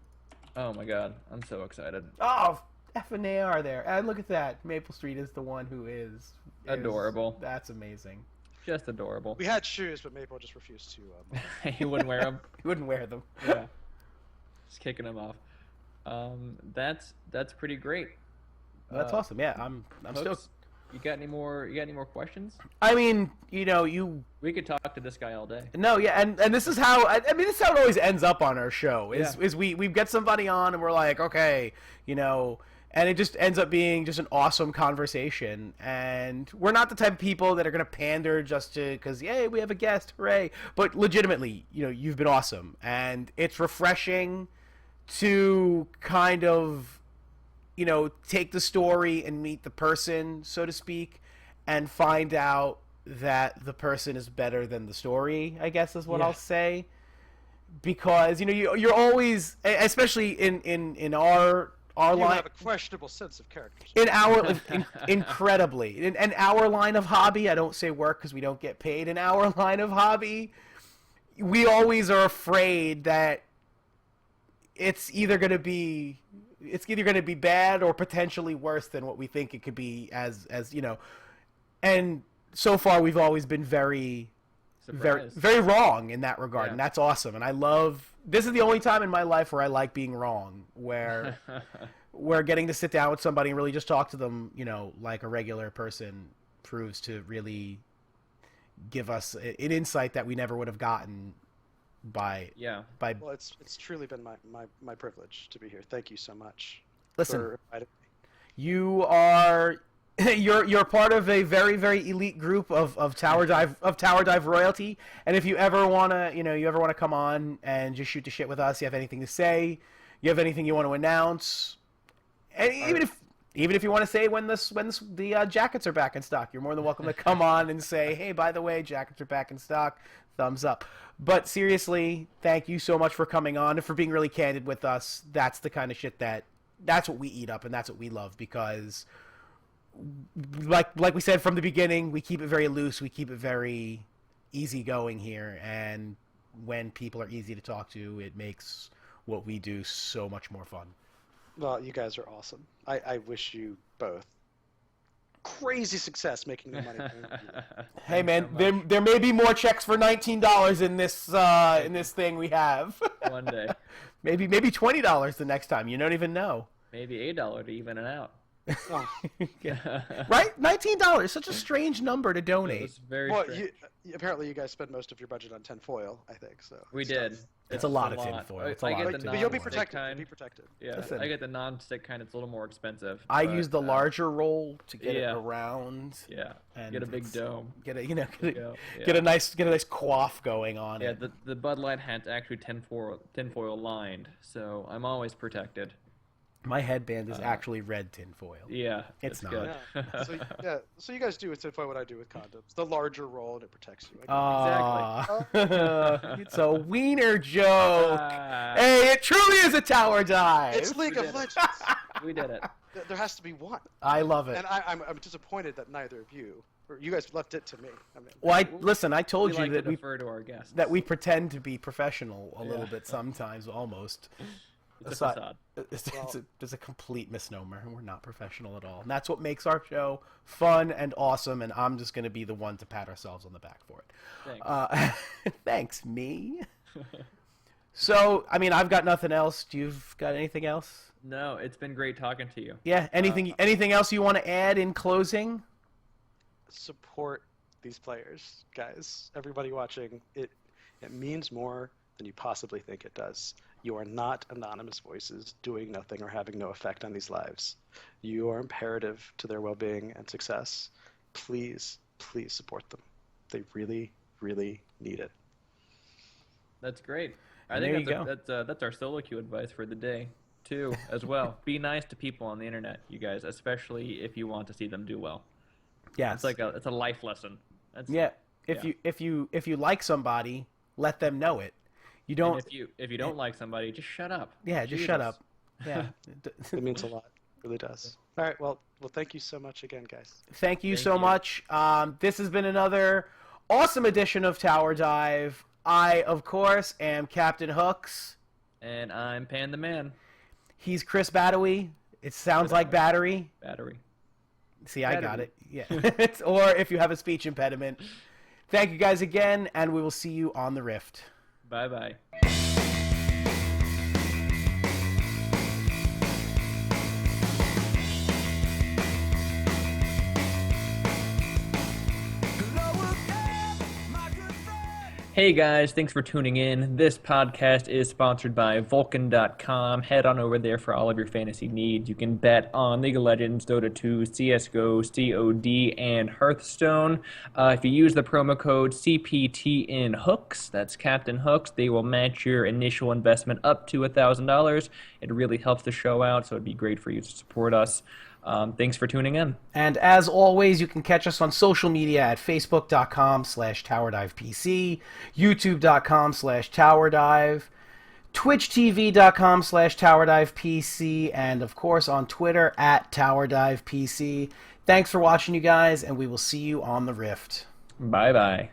Oh my god, I'm so excited. Oh, F and they are there. And look at that. Maple Street is the one who is adorable. That's amazing. Just adorable. We had shoes, but Maple just refused to. He wouldn't wear them. He wouldn't wear them. Yeah. Just kicking them off. That's pretty great. That's awesome. Yeah, I'm stoked. You got any more questions? I mean, we could talk to this guy all day. No, yeah, and this is how this is how it always ends up on our show. Is we get somebody on and we're like, okay, and it just ends up being just an awesome conversation. And we're not the type of people that are gonna pander just to because yay, we have a guest, hooray! But legitimately, you've been awesome, and it's refreshing to kind of take the story and meet the person, so to speak, and find out that the person is better than the story, I guess is what I'll say. Because, you're always, especially in our line... You have a questionable sense of character. In our... incredibly. In our line of hobby, I don't say work because we don't get paid. In our line of hobby, we always are afraid that it's either going to be bad or potentially worse than what we think it could be as and so far we've always been very Surprise. very wrong in that regard, Yeah. and that's awesome. And I love this is the only time in my life where I like being wrong, where where getting to sit down with somebody and really just talk to them, like a regular person, proves to really give us an insight that we never would have gotten by Yeah. by Well, it's truly been my privilege to be here. Thank you so much. listen. For inviting me. You are you're part of a very very elite group of tower dive royalty. And if you ever wanna come on and just shoot the shit with us, you have anything to say, you have anything you want to announce, and even if you want to say when the jackets are back in stock, you're more than welcome to come on and say, hey, by the way, jackets are back in stock. Thumbs up. But seriously, thank you so much for coming on and for being really candid with us. That's the kind of shit that's what we eat up, and that's what we love, because like we said from the beginning, we keep it very loose, we keep it very easygoing here, and when people are easy to talk to, it makes what we do so much more fun. Well, you guys are awesome. I wish you both crazy success making the money. Hey man, so there may be more checks for $19 in this thing we have. One day. maybe $20 the next time. You don't even know. Maybe $8 to even it out. Oh. Right? $19, such a strange number to donate. It's very Well, strange. apparently you guys spend most of your budget on tinfoil, I think. So We it's did. tough. It's a lot of tinfoil. It's a lot get of the tinfoil. But you'll be non-stick protected. kind. You'll be protected. Yeah, Listen. I get the non-stick kind. It's a little more expensive. I but, use the larger roll to get it yeah. around. Yeah. And Get a big it's- dome. Get a Yeah, get a nice quaff going on Yeah, it. the Bud Light hat's actually tinfoil lined, so I'm always protected. My headband is actually red tinfoil. Yeah, It's that's not. good. So you guys do with tinfoil what I do with condoms. The larger roll and it protects you. It's a wiener joke. Ah, Hey, it truly is a tower dive. It's League of Legends. we did it. There has to be one. I love it. And I'm disappointed that neither of you, or you guys left it to me. I mean, Well, listen, I told We you like that to we defer to our guests. pretend to be professional a little bit sometimes, almost. It's a facade. It's a complete misnomer. We're not professional at all. And that's what makes our show fun and awesome, and I'm just going to be the one to pat ourselves on the back for it. Thanks. Thanks, me. So, I mean, I've got nothing else. Do you've got anything else? No, it's been great talking to you. Yeah, anything else you want to add in closing? support these players, guys. Everybody watching, it means more than you possibly think it does. You are not anonymous voices doing nothing or having no effect on these lives. You are imperative to their well-being and success. Please, please support them. They really, really need it. That's great. I There think you that's our solo queue advice for the day, too, as well. Be nice to people on the internet, you guys, especially if you want to see them do well. Yeah, It's a life lesson. yeah. If you like somebody, let them know it. You don't. And if you don't like somebody, just shut up. Yeah, just Jesus. shut up. Yeah. It means a lot. It really does. All right. Well, thank you so much again, guys. Thank you Thank so you. much. This has been another awesome edition of Tower Dive. I, of course, am Captain Hooks. And I'm Pan the Man. He's Chris Badawi. It sounds like battery. Battery. See, I got Badawi. it. Yeah. Or if you have a speech impediment. Thank you guys again, and we will see you on the Rift. Bye-bye. Hey guys, thanks for tuning in. This podcast is sponsored by Vulcan.com. Head on over there for all of your fantasy needs. You can bet on League of Legends, Dota 2, CSGO, COD, and Hearthstone. If you use the promo code CPTNHooks, that's Captain Hooks, they will match your initial investment up to $1,000. It really helps the show out, so it'd be great for you to support us. Thanks for tuning in. And as always, you can catch us on social media at facebook.com/TowerDivePC, youtube.com/TowerDive, twitchtv.com/TowerDivePC, and of course on Twitter at TowerDivePC. Thanks for watching, you guys, and we will see you on the Rift. Bye-bye.